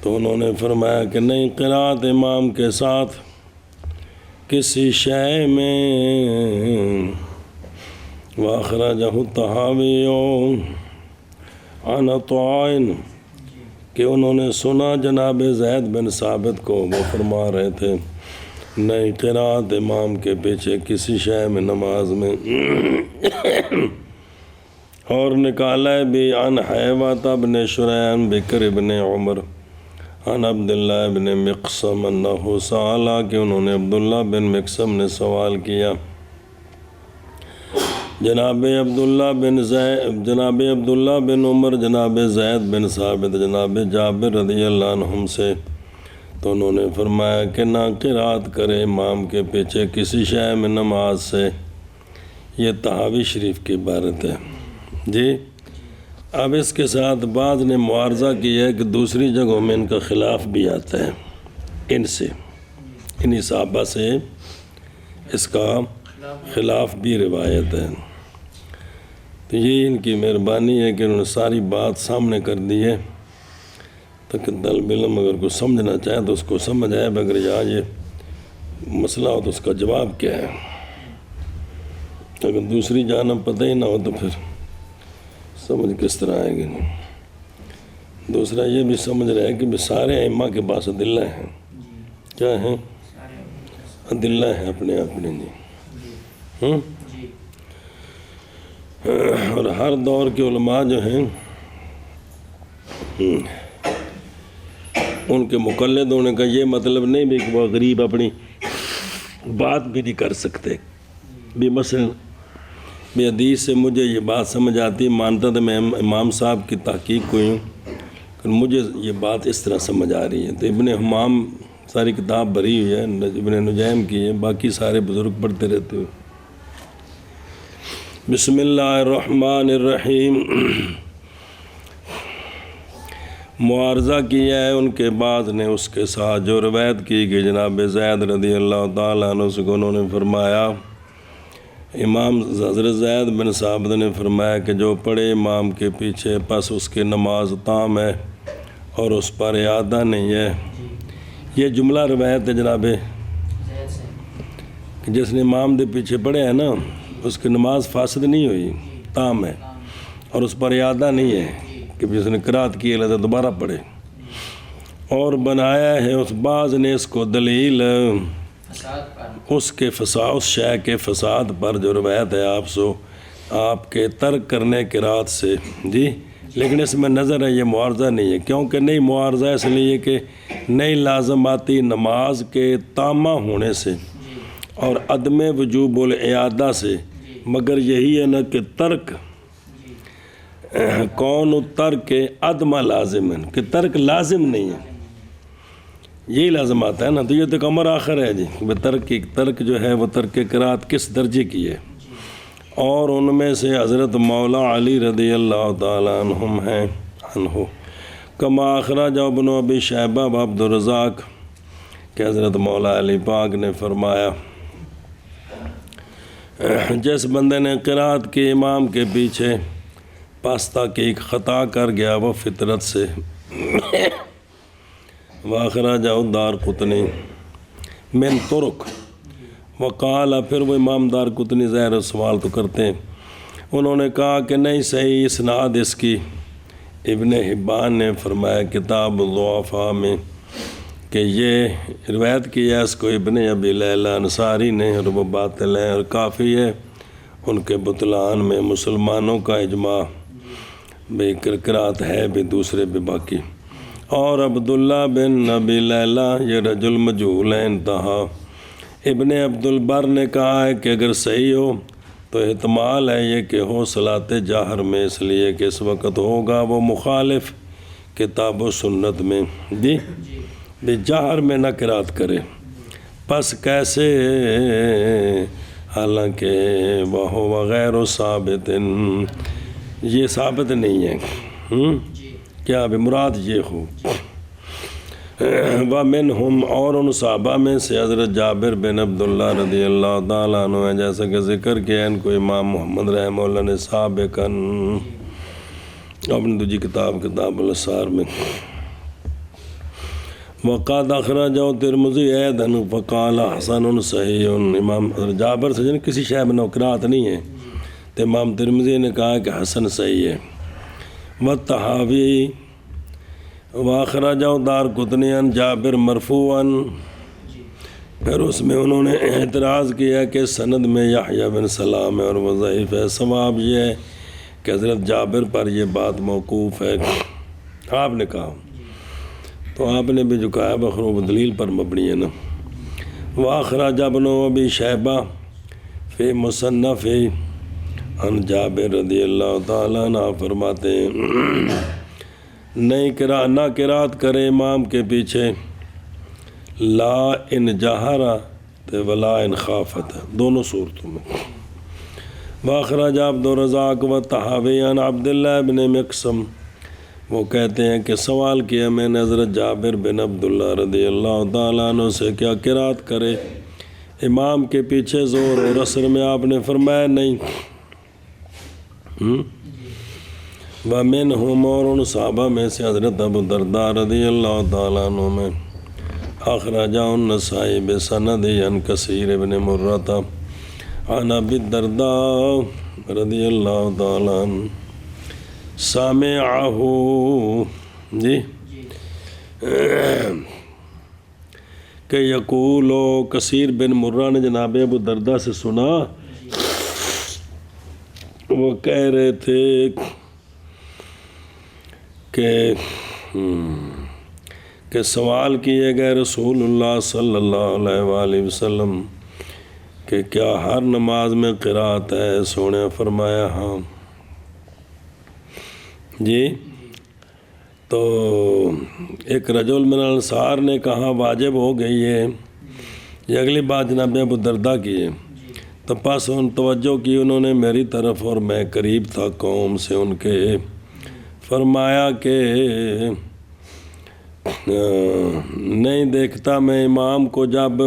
تو انہوں نے فرمایا کہ نہیں، قرات امام کے ساتھ کسی شے میں واخرجہ الطحاوی عن عطاء کہ انہوں نے سنا جناب زید بن ثابت کو وہ فرما رہے تھے نہیں، قرات امام کے پیچھے کسی شے میں نماز میں اور نکالا ہے بھی عن حیوات بن شرین بکر بن عمر عن عبداللہ بن مقسم انہو سالا کہ انہوں نے عبداللہ بن مقسم نے سوال کیا جناب عبداللہ بن عمر، جناب زید بن ثابت، جناب جابر رضی اللہ عنہم سے، تو انہوں نے فرمایا کہ نہ قرات کرے امام کے پیچھے کسی شے میں نماز سے۔ یہ طحاوی شریف کی عبارت ہے جی۔ اب اس کے ساتھ بعض نے معارضہ کیا ہے کہ دوسری جگہوں میں ان کا خلاف بھی آتا ہے، ان سے، انہی صحابہ سے اس کا خلاف بھی روایت ہے۔ تو یہ ان کی مہربانی ہے کہ انہوں نے ساری بات سامنے کر دی ہے تاکہ طالب علم اگر کوئی سمجھنا چاہے تو اس کو سمجھ آئے، اگر یہاں یہ مسئلہ ہو تو اس کا جواب کیا ہے۔ اگر دوسری جانب پتہ ہی نہ ہو تو پھر سمجھ کس طرح آئے گی۔ دوسرا یہ بھی سمجھ رہے ہیں کہ سارے ائمہ کے پاس ادلہ ہیں، کیا ہیں؟ ادلہ ہیں اپنے اپنے جی۔ اور ہر دور کے علماء جو ہیں ان کے مقلد ہونے کا یہ مطلب نہیں بھی کہ وہ غریب اپنی بات بھی نہیں کر سکتے بھی۔ مثلا بھی حدیث سے مجھے یہ بات سمجھ آتی، مانتا تھا میں امام صاحب کی تحقیق کوئی ہوں، کہ مجھے یہ بات اس طرح سمجھ آ رہی ہے، تو ابن حمام ساری کتاب بھری ہوئی ہے، ابن نجیم کی ہے، باقی سارے بزرگ پڑھتے رہتے ہوئے۔ بسم اللہ الرحمن الرحیم۔ معارضہ کیا ہے ان کے بعد نے اس کے ساتھ جو روایت کی گئی جناب زید رضی اللہ تعالیٰ عنہ سے، انہوں نے فرمایا، امام حضرت زید بن ثابت نے فرمایا کہ جو پڑھے امام کے پیچھے پس اس کی نماز تام ہے اور اس پر اعادہ نہیں ہے۔ یہ جملہ روایت ہے جناب کہ جس نے امام دے پیچھے پڑھے ہے نا اس کی نماز فاسد نہیں ہوئی، تام ہے، اور اس پر اعادہ نہیں ہے کہ جس نے قرات کی ہے دوبارہ پڑھے۔ اور بنایا ہے اس بعض نے اس کو دلیل اس کے فساد، اس شے کے فساد پر جو روایت ہے آپ کے ترک کرنے قرات سے جی، لیکن اس میں نظر ہے یہ معارضہ نہیں ہے، کیونکہ نہیں معارضہ اس لیے کہ نئی لازماتی نماز کے تامہ ہونے سے اور عدم وجوب الاعادہ سے، مگر یہی ہے نا کہ ترک کون ترک عدم لازم ہے کہ ترک لازم نہیں ہے، یہی لازم آتا ہے نا، تو یہ تو امر آخر ہے جی، ترک جو ہے وہ ترک قرات کس درجے کی ہے۔ اور ان میں سے حضرت مولا علی رضی اللہ تعالیٰ عنہم ہیں عنہ، کما اخرج ابن ابی شیبہ و عبد الرزاق کہ حضرت مولا علی پاک نے فرمایا جس بندے نے قرات کے امام کے پیچھے پاستہ کی ایک خطا کر گیا وہ فطرت سے، واخرج الدارقطنی من طرق، وقال، پھر وہ امام دارقطنی ظاہر سوال تو کرتے ہیں، انہوں نے کہا کہ نہیں صحیح اسناد اس کی۔ ابن حبان نے فرمایا کتاب الضعفاء میں کہ یہ روایت کی ہے اس کو ابن ابی لیلہ انصاری نے، اور وہ باطل ہے اور کافی ہے ان کے بطلان میں مسلمانوں کا اجماع۔ بے قرات ہے بھی دوسرے بھی باقی. اور عبداللہ بن نبی لیلہ یہ رجل مجہول ہے انتہا. ابن عبد البر نے کہا ہے کہ اگر صحیح ہو تو احتمال ہے یہ کہ ہو صلاۃ جہر میں، اس لیے کہ اس وقت ہوگا وہ مخالف کتاب و سنت میں جی بھی جہر میں نہ قرات کرے. پس کیسے حالانکہ وہ غیر ثابت، یہ ثابت نہیں ہے کیا بھی مراد یہ ہو. وَمِنْهُمْ اور ان صحابہ میں سے حضرت جابر بن عبداللہ رضی اللہ تعالیٰ عنہ ہے، جیسا کہ ذکر کیا ان کو امام محمد رحمہ اللہ نے سابقاً اپنی دوسری کتاب الاسرار میں. وقد اخرجہ ترمذی ایضاً فقال حسن صحیح. امام جابر سے جن کسی شے میں نوقرات نہیں ہے تو امام ترمذی نے کہا کہ حسن صحیح ہے. والطحاوی واخرجہ دارقطنی عن جابر مرفوعاً، پھر اس میں انہوں نے اعتراض کیا کہ سند میں یحییٰ بن سلام ہے اور وہ ضعیف ہے. صواب یہ ہے کہ حضرت جابر پر یہ بات موقوف ہے. آپ نے کہا تو آپ نے بھی جو کہا ہے بخروب دلیل پر مبنی ہے نا. واخرج ابن ابی شیبہ فی مصنف عن جابر رضی اللہ تعالیٰ عنہ فرماتے ہیں نہ قرات کرے امام کے پیچھے لا ان جہرا ولا ان خافت، دونوں صورتوں میں. واخرج عبد الرزاق و طحاوی عن عبداللہ بن مقسم، وہ کہتے ہیں کہ سوال کیا میں نے حضرت جابر بن عبداللہ رضی اللہ تعالیٰ عنہ سے کیا قرات کرے امام کے پیچھے ظہر اور عصر میں، آپ نے فرمایا نہیں. وَمِنْهُمْ اور ان صحابہ میں سے حضرت ابو الدرداء رضی اللہ تعالیٰ عنہ میں اخرجہ النسائی بسند عن کثیر بن مرۃ عن ابی الدرداء رضی اللہ تعالیٰ عنہ سامعہ جی کہ یقول کثیر بن مرہ نے جناب ابو الدرداء سے سنا، وہ کہہ رہے تھے کہ سوال کیے گئے رسول اللہ صلی اللہ علیہ وآلہ وسلم کہ کیا ہر نماز میں قرات ہے؟ سونے فرمایا ہاں جی. تو ایک رجل من الانصار نے کہا واجب ہو گئی ہے. یہ اگلی بات جناب ابو الدرداء کی ہے. تو پس ان توجہ کی انہوں نے میری طرف اور میں قریب تھا قوم سے ان کے. فرمایا کہ نہیں دیکھتا میں امام کو جب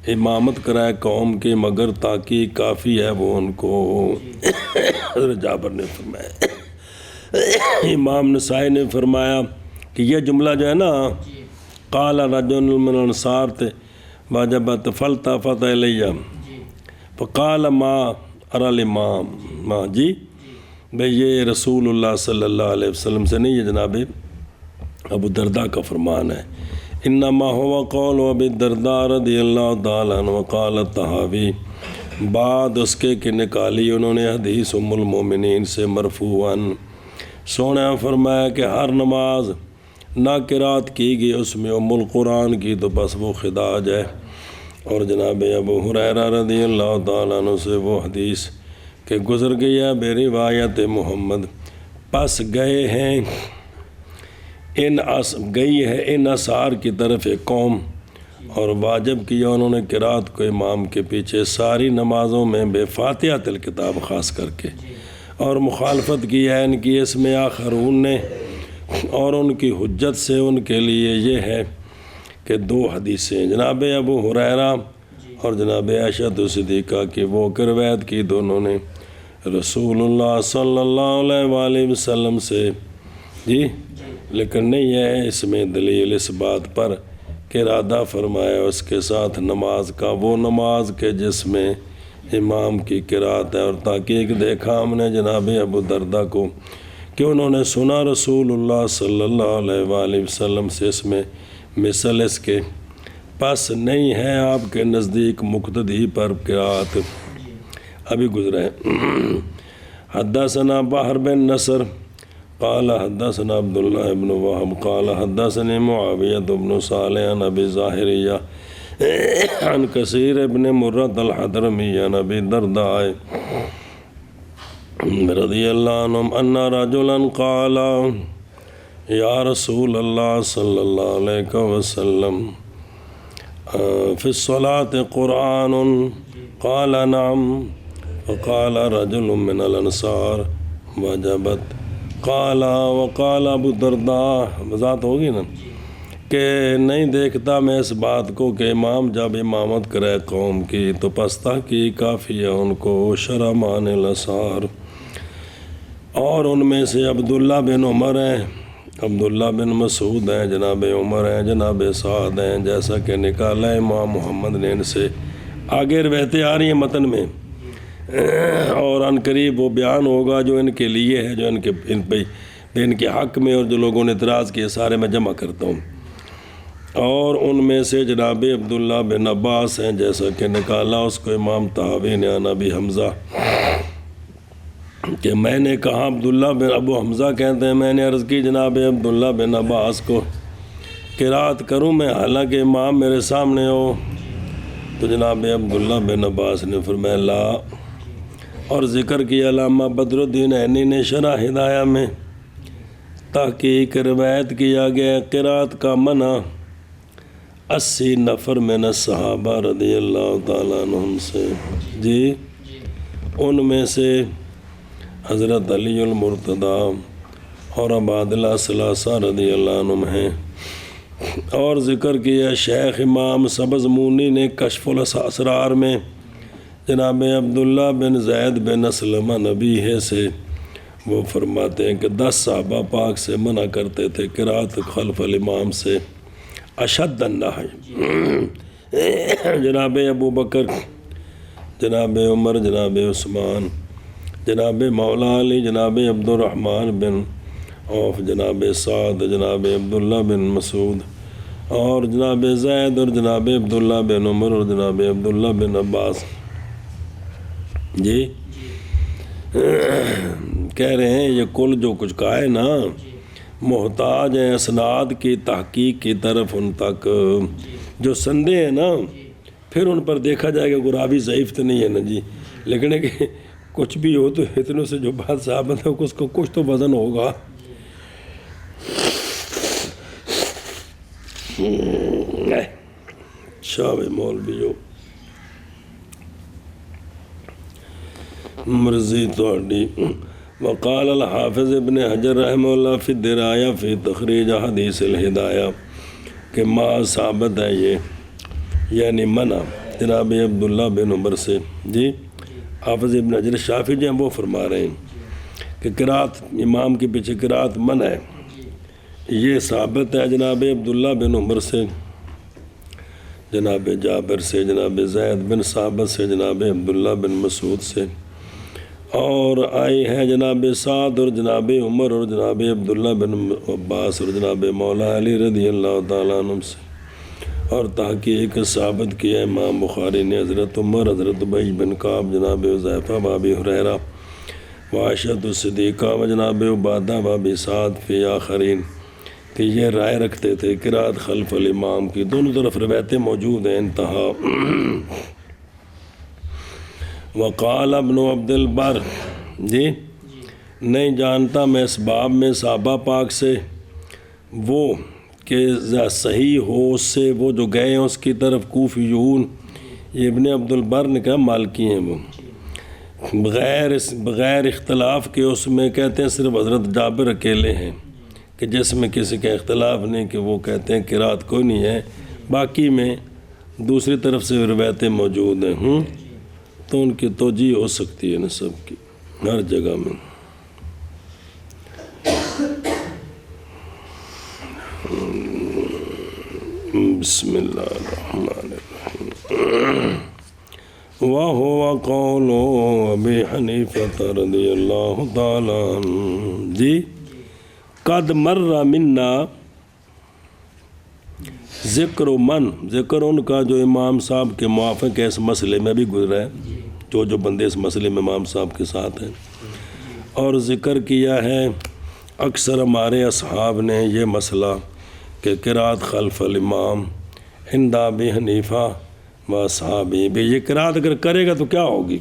امامت کرائے قوم کی مگر تاکہ کافی ہے وہ ان کو. حضرت جابر نے فرمایا، امام نسائی نے فرمایا کہ یہ جملہ جو ہے نا قال رجل من الانصار تھے واجبت فالتفت الیہ فقال ما ارى الامام ما جی بھئی یہ رسول اللہ صلی اللہ علیہ وسلم سے نہیں، یہ جناب ابو الدرداء کا فرمان ہے. انما هو قول ابی الدرداء رضی اللہ تعالیٰ عنہ وقال الطحاوی، بعد اس کے کہ نکالی انہوں نے حدیث ام المومنین سے مرفوعاً. سونے فرمایا کہ ہر نماز نہ قرات کی گئی اس میں ام القرآن کی تو بس وہ خداج ہے. اور جناب ابو ہریرہ رضی اللہ تعالیٰ عنہ سے وہ حدیث کہ گزر گیا بے روایت محمد، پس گئے ہیں ان اثار کی طرف ایک قوم اور واجب کیا انہوں نے قرات کو امام کے پیچھے ساری نمازوں میں بے فاتحۃ الکتاب خاص کر کے، اور مخالفت کی ہے ان کی اس میں آخرون نے. اور ان کی حجت سے ان کے لیے یہ ہے کہ دو حدیثیں جناب ابو ہریرہ اور جناب عائشہ صدیقہ کی وہ روایت کی دونوں نے رسول اللہ صلی اللہ علیہ وآلہ وسلم سے جی، لیکن نہیں ہے اس میں دلیل اس بات پر کہ ارادہ فرمایا اس کے ساتھ نماز کا وہ نماز کے جس میں امام کی قرات ہے. اور تحقیق دیکھا ہم نے جناب ابو الدرداء کو کہ انہوں نے سنا رسول اللہ صلی اللہ علیہ وآلہ وسلم سے اس میں مثل اس کے، پس نہیں ہے آپ کے نزدیک مقتدی پر قرات. ابھی گزرے حدثنا بحر بن نصر قال حدثنا عبد الله بن وهب قال حدثني معاوية بن صالح عن أبي زاهرية عن كثير بن مرة الحضرمي عن أبي الدرداء رضي الله عنهم أن رجلا قال يا رسول الله صلى الله عليه وسلم في الصلاة قرآن قال نعم فقال رجل من الأنصار وجبت قال وقال ابو الدرداء وضاحت ہوگی نا کہ نہیں دیکھتا میں اس بات کو کہ امام جب امامت کرے قوم کی تو پستہ کی کافی ہے ان کو شرمان الاسار، اور ان میں سے عبداللہ بن عمر ہیں، عبداللہ بن مسعود ہیں، جناب عمر ہیں، جناب سعد ہیں، جیسا کہ نکالا امام محمد نے ان سے۔ آگے روایتیں آ رہی ہیں متن میں، اور ان قریب وہ بیان ہوگا جو ان کے لیے ہے، جو ان کے حق میں، اور جو لوگوں نے اعتراض کیے سارے میں جمع کرتا ہوں۔ اور ان میں سے جناب عبداللہ بن عباس ہیں، جیسا کہ نکالا اس کو امام طحاوی نے عن ابی حمزہ کہ میں نے کہا، عبداللہ بن ابو حمزہ کہتے ہیں میں نے عرض کی جناب عبداللہ بن عباس کو قرات کروں میں حالانکہ امام میرے سامنے ہو، تو جناب عبداللہ بن عباس نے فرمایا لا، اور ذکر کیا علامہ بدر الدین عینی نے شرح ہدایہ میں تحقیق روایت کیا گیا قرات کا منع 80 نفر من الصحابہ رضی اللہ تعالیٰ عنہم سے، جی ان میں سے حضرت علی المرتضیٰ اور عبادلہ ثلاثہ رضی اللہ عنہم ہیں۔ اور ذکر کیا شیخ امام سبزمونی نے کشف الاسرار میں جناب عبداللہ بن زید بن اسلم نبی سے وہ فرماتے ہیں کہ 10 صحابہ پاک سے منع کرتے تھے قرات خلف الامام سے، اشد النہی، جناب ابو بکر، جناب عمر، جناب عثمان، جناب مولا علی، جناب عبد الرحمن بن عوف، جناب سعد، جناب عبداللہ بن مسعود، اور جناب زید، اور جناب عبداللہ بن عمر، اور جناب عبداللہ بن عباس، جی کہہ رہے ہیں یہ کل جو کچھ کہا ہے نا محتاج ہیں اسناد کی تحقیق کی طرف، ان تک جو سندے ہیں نا پھر ان پر دیکھا جائے گا راوی ضعیف تو نہیں ہے نا جی، لیکن ہے کہ کچھ بھی ہو تو اتنوں سے جو بات ثابت ہے اس کو کچھ تو وزن ہوگا۔ شاہ مولوی جو مرضی توڑی۔ وقال الحافظ ابن حجر رحمہ اللہ فی الدرایہ فی تخریج حدیث الہدایہ کہ ما ثابت ہے یہ یعنی منع جناب عبداللہ بن عمر سے، جی حافظ ابن حجر شافعی جو ہیں وہ فرما رہے ہیں کہ قرات امام کے پیچھے قرات منع ہے، یہ ثابت ہے جناب عبداللہ بن عمر سے، جناب جابر سے، جناب زید بن ثابت سے، جناب عبداللہ بن مسعود سے، اور آئی ہے جناب سعد اور جناب عمر اور جناب عبداللہ بن عباس اور جناب مولا علی رضی اللہ تعالیٰ عنہ سے، اور تحقیق ثابت کیا امام بخاری نے حضرت عمر، حضرت ابی بن کعب، جناب حذیفہ و ابی ہریرہ و عائشہ الصدیقہ و جناب عبادہ و ابی سعد فی آخرین کہ یہ رائے رکھتے تھے قرات خلف الامام کی۔ دونوں طرف روایتیں موجود ہیں، انتہا۔ وقال ابن عبد البر، جی نہیں جانتا میں اس باب میں صحابہ پاک سے وہ کہ صحیح ہو اس سے وہ جو گئے ہیں اس کی طرف کوفیون، یہ ابن عبد البر نے کہا مالکی ہیں وہ، بغیر اختلاف کے اس میں کہتے ہیں صرف حضرت جابر اکیلے ہیں کہ جس میں کسی کا اختلاف نہیں کہ وہ کہتے ہیں قرات کوئی نہیں ہے، باقی میں دوسری طرف سے روایتیں موجود ہیں، تو ان کی توجیہ ہو سکتی ہے نا سب کی ہر جگہ میں۔ بسم اللہ الرحمن الرحیم۔ وَهُوَ قَوْلُ أَبِي حَنِيفَةَ رضی اللہ تعالیٰ عنہ، جی قد مر منا ذکر من، ذکر ان کا جو امام صاحب کے موافق ہے اس مسئلے میں بھی گزرا ہے، جو بندے اس مسئلے میں امام صاحب کے ساتھ ہیں، اور ذکر کیا ہے اکثر ہمارے اصحاب نے یہ مسئلہ کہ قرات خلف الامام عند ابی حنیفہ و اصحابی بھی، یہ قرات اگر کرے گا تو کیا ہوگی؟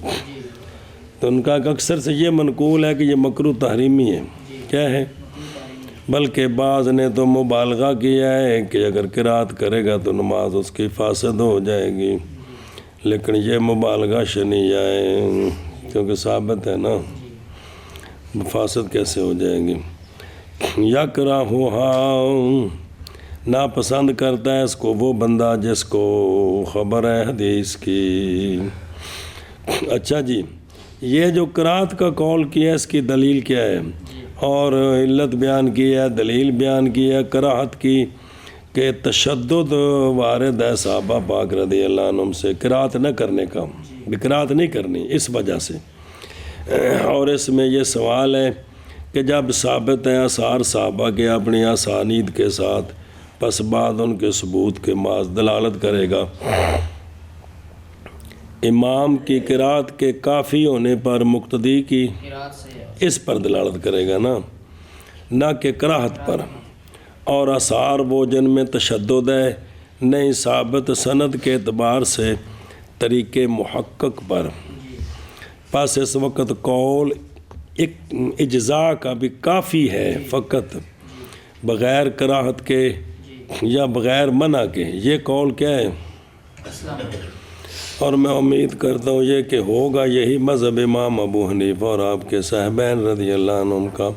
تو ان کا اکثر سے یہ منقول ہے کہ یہ مکروہ تحریمی ہے۔ کیا ہے؟ بلکہ بعض نے تو مبالغہ کیا ہے کہ اگر قرات کرے گا تو نماز اس کی فاسد ہو جائے گی، لیکن یہ مبالغہ شنیعہ ہے، کیونکہ ثابت ہے نا، فاسد کیسے ہو جائے گی؟ یکرہھا، ناپسند کرتا ہے اس کو وہ بندہ جس کو خبر ہے حدیث کی۔ اچھا جی، یہ جو قرات کا قول کیا ہے اس کی دلیل کیا ہے؟ اور علت بیان کی ہے، دلیل بیان کی ہے کراہت کی کہ تشدد وارد ہے صحابہ پاک رضی اللہ عنہم سے قرات نہ کرنے کا، قرات نہیں کرنی اس وجہ سے۔ اور اس میں یہ سوال ہے کہ جب ثابت ہے آثار صحابہ کے اپنی اسانید کے ساتھ، پس بعد ان کے ثبوت کے محض دلالت کرے گا امام کی قرات کے کافی ہونے پر مقتدی کی اس پر دلالت کرے گا نا، نہ کہ کراہت پر۔ اور آثار وہ جن میں تشدد ہے نہیں ثابت سند کے اعتبار سے طریق محقق پر، پس اس وقت قول اجزاء کا بھی کافی ہے، فقط بغیر کراہت کے یا بغیر منع کے۔ یہ قول کیا ہے؟ اور میں امید کرتا ہوں یہ کہ ہوگا یہی مذہب امام ابو حنیفہ اور آپ کے صاحبین رضی اللہ عنہم کا،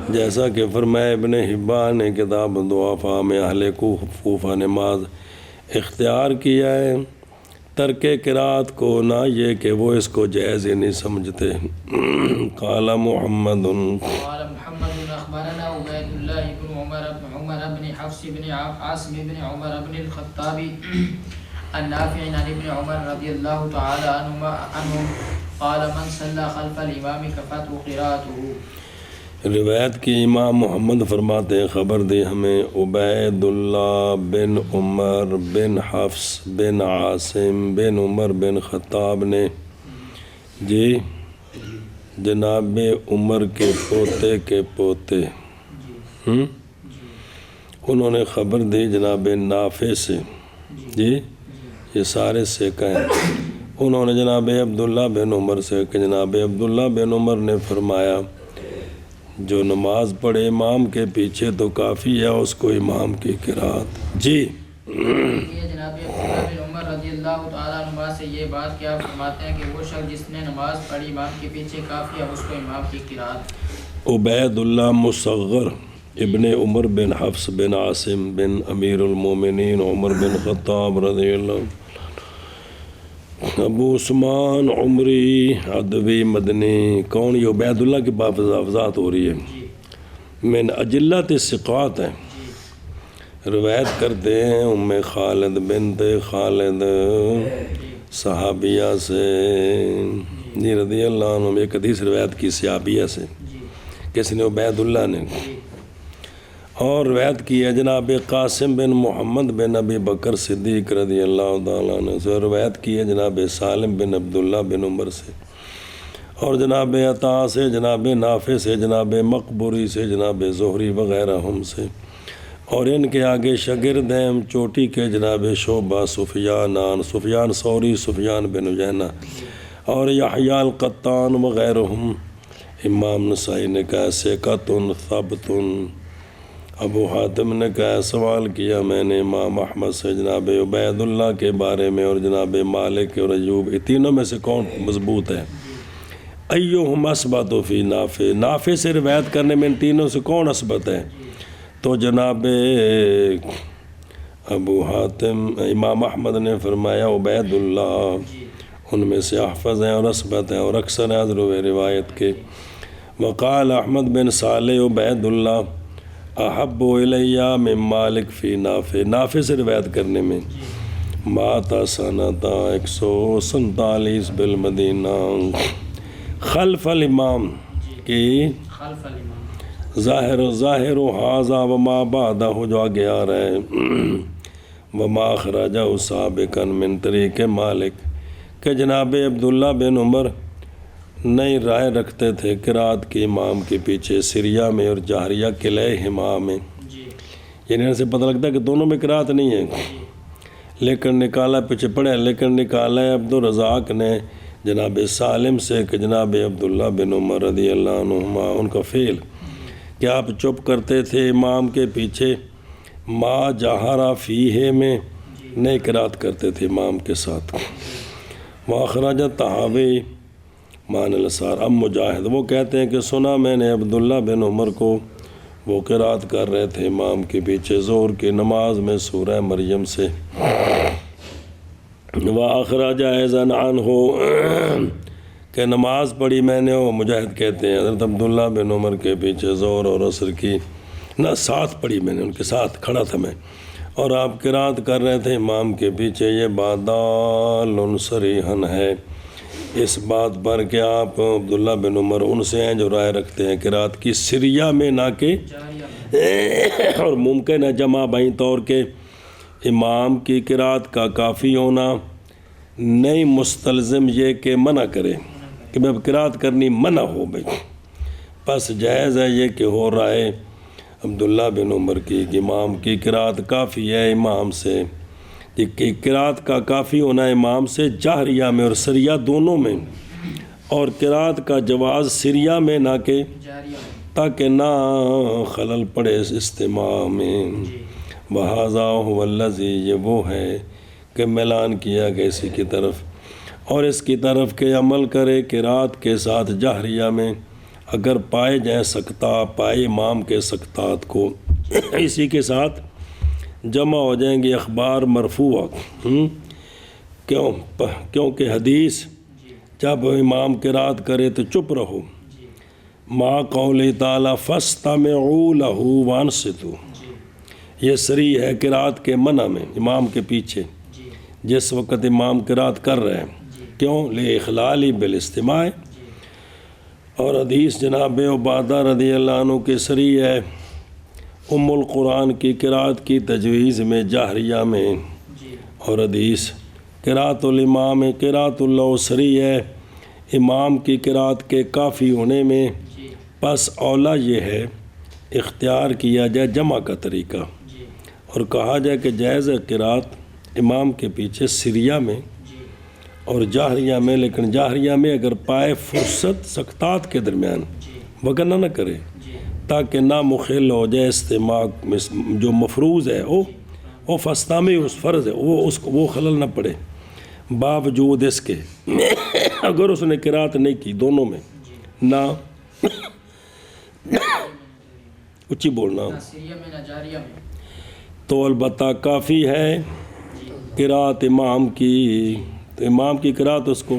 جیسا کہ فرمایا ابن حبان نے کتاب ضعفاء میں اہل کوفہ نماز اختیار کیا ہے، ترک قرات کو، نہ یہ کہ وہ اس کو جائز ہی نہیں سمجھتے۔ قال محمد اخبرنا عبید اللہ بن عمر بن حفص بن عاصم بن عمر بن الخطاب النافع عن ابن عمر رضی اللہ تعالی عنہ قال من صلى خلف الامام كفته قراءته۔ روایت کی امام محمد فرماتے ہیں خبر دی ہمیں عبید اللہ بن عمر بن حفص بن عاصم بن عمر بن خطاب نے جی جناب عمر کے پوتے کے پوتے انہوں نے خبر دی جناب نافع سے، جی یہ سارے سے کہیں، انہوں نے جناب عبداللہ بن عمر سے کہ جناب عبداللہ بن عمر نے فرمایا جو نماز پڑھے امام کے پیچھے تو کافی ہے اس کو امام کی قرات۔ جی یہ جناب عبداللہ بن عمر رضی اللہ تعالیٰ عنہ سے یہ بات کیا فرماتے ہیں کہ وہ شخص جس نے نماز پڑھی امام کے پیچھے کافی ہے اس کو امام کی قرات۔ عبید اللہ مصغر ابن عمر بن حفص بن عاصم بن امیر المومنین عمر بن خطاب رضی اللہ، ابو عثمان عمری ادوی مدنی۔ کون؟ یہ عبید اللہ کی وضاحت ہو رہی ہے، من اجلت الثقات ہیں، روایت کرتے ہیں ام خالد بنت خالد صحابیہ سے جی رضی اللہ عنہ، ایک حدیث روایت کی صحابیہ سے، کس نے؟ عبید اللہ نے۔ اور روایت کی ہے جناب قاسم بن محمد بن ابی بکر صدیق رضی اللہ تعالیٰ عنہ سے، روایت کی ہے جناب سالم بن عبداللہ بن عمر سے، اور جناب عطا سے، جناب نافع سے، جناب مقبوری سے، جناب زہری وغیرہ ہم سے، اور ان کے آگے شاگرد ہیں چوٹی کے جناب شعبہ سفیان ثوری، سفیان بن عیینہ اور یحییٰ القطان وغیرہ ہم۔ امام نسائی نے کہا ثقۃ ثبت۔ ابو حاتم نے کہا سوال کیا میں نے امام احمد سے جناب عبید اللہ کے بارے میں اور جناب مالک اور ایوب، تینوں میں سے کون مضبوط ہے؟ ایہم اثبت فی نافع، نافع سے روایت کرنے میں ان تینوں سے کون اثبت ہے؟ تو جناب ابو حاتم امام احمد نے فرمایا عبید اللہ ان میں سے احفظ ہیں اور اثبت ہیں اور اکثر حضر روایت کے۔ وقال احمد بن صالح عبید اللہ احب الیہ من مالک فی نافع، نافع سے روایت کرنے میں مات سنتا 147 بالمدینہ خلف الامام کی خلف الامام، ظاہر حاضہ وما بعدہ جو آگے آ رہا ہے، وما خرجہ سابقا من طریق مالک، کہ جناب عبداللہ بن عمر نہیں رائے رکھتے تھے قرات کے امام کے پیچھے سریہ میں اور جہریہ کلیہما میں، یعنی ان سے پتہ لگتا ہے کہ دونوں میں قرات نہیں ہے، لیکن نکالا پیچھے پڑھے، لیکن نکالا ہے عبدالرزاق نے جناب سالم سے کہ جناب عبداللہ بن عمر رضی اللہ عنہما ان کا فعل کہ آپ چپ کرتے تھے امام کے پیچھے ما جہرا فیہ میں، نہیں قرات کرتے تھے امام کے ساتھ۔ واخرج طحاوی مان الاسار، اب مجاہد وہ کہتے ہیں کہ سنا میں نے عبداللہ بن عمر کو وہ قرات کر رہے تھے امام کے پیچھے ظہر کی نماز میں سورہ مریم سے۔ وَأَخْرَجَ أَيْضًا عَنْهُ کہ نماز پڑھی میں نے، وہ مجاہد کہتے ہیں حضرت عبداللہ بن عمر کے پیچھے ظہر اور عصر کی نہ ساتھ پڑھی میں نے، ان کے ساتھ کھڑا تھا میں، اور آپ قرات کر رہے تھے امام کے پیچھے۔ یہ بات دال صریحاً ہے اس بات پر کہ آپ عبداللہ بن عمر ان سے ہیں جو رائے رکھتے ہیں قرات کی سریہ میں نہ کہ، اور ممکن ہے جمع بائیں طور کے امام کی قرات کا کافی ہونا نہیں مستلزم یہ کہ منع کرے کہ میں قرات کرنی منع ہو بھائی، پس جائز ہے یہ کہ ہو رائے عبداللہ بن عمر کی کہ امام کی قرات کافی ہے امام سے، کہ قرات کا کافی ہونا امام سے جہریہ میں اور سریہ دونوں میں، اور قرات کا جواز سریہ میں نہ کہ تاکہ نہ خلل پڑے اس استماع میں۔ وَهَذَا هُوَ الَّذِي یہ وہ ہے کہ ملان کیا گیا اسی کی طرف، اور اس کی طرف کہ عمل کرے قرات کے ساتھ جہریہ میں اگر پائے جائیں سکتات، پائے امام کے سکتات کو، اسی کے ساتھ جمع ہو جائیں گے اخبار مرفوع، کیونکہ حدیث جب امام قرات کرے تو چپ رہو، ما قول تعالی فاستمعوا له وانصتوا، یہ صریح ہے قرات کے منع میں امام کے پیچھے جس وقت امام قرات کر رہے ہیں، کیوں لِإِخْلَالِ بِالِاسْتِمَاعِ، اور حدیث جناب عبادہ رضی اللہ عنہ کے صریح ہے ام القرآن کی قرات کی تجویز میں جہریہ میں، اور حدیث قرات الامام قرات اللہ صریح ہے امام کی قرات کے کافی ہونے میں، پس اولا یہ ہے اختیار کیا جائے جمع کا طریقہ، اور کہا جائے کہ جائز ہے قرات امام کے پیچھے سریہ میں اور جہریہ میں، لیکن جہریہ میں اگر پائے فرصت سکتات کے درمیان وگرنہ نہ کرے تاکہ نہ مخل ہو جائے استماع جو مفروض ہے وہ فستامی اس فرض ہے وہ خلل نہ پڑے، باوجود اس کے اگر اس نے قرات نہیں کی دونوں میں، نہ اچھی بولنا تو البتہ کافی ہے قرات امام کی، تو امام کی قرات اس کو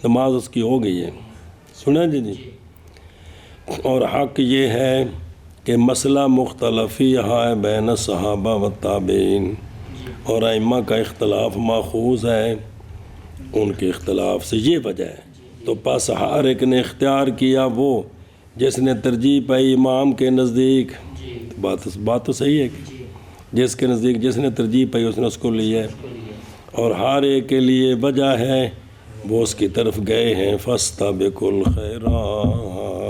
نماز اس کی ہو گئی ہے، سنیں جی۔ اور حق یہ ہے کہ مسئلہ مختلفی ہے بین صحابہ و تابعین، اور ائمہ کا اختلاف ماخوذ ہے ان کے اختلاف سے، یہ وجہ ہے، تو پس ہر ایک نے اختیار کیا وہ جس نے ترجیح پائی امام کے نزدیک، بات تو صحیح ہے کہ جس کے نزدیک جس نے ترجیح پائی اس نے اس کو لیا ہے، اور ہر ایک کے لیے وجہ ہے وہ اس کی طرف گئے ہیں، فاستبقوا الخیرات۔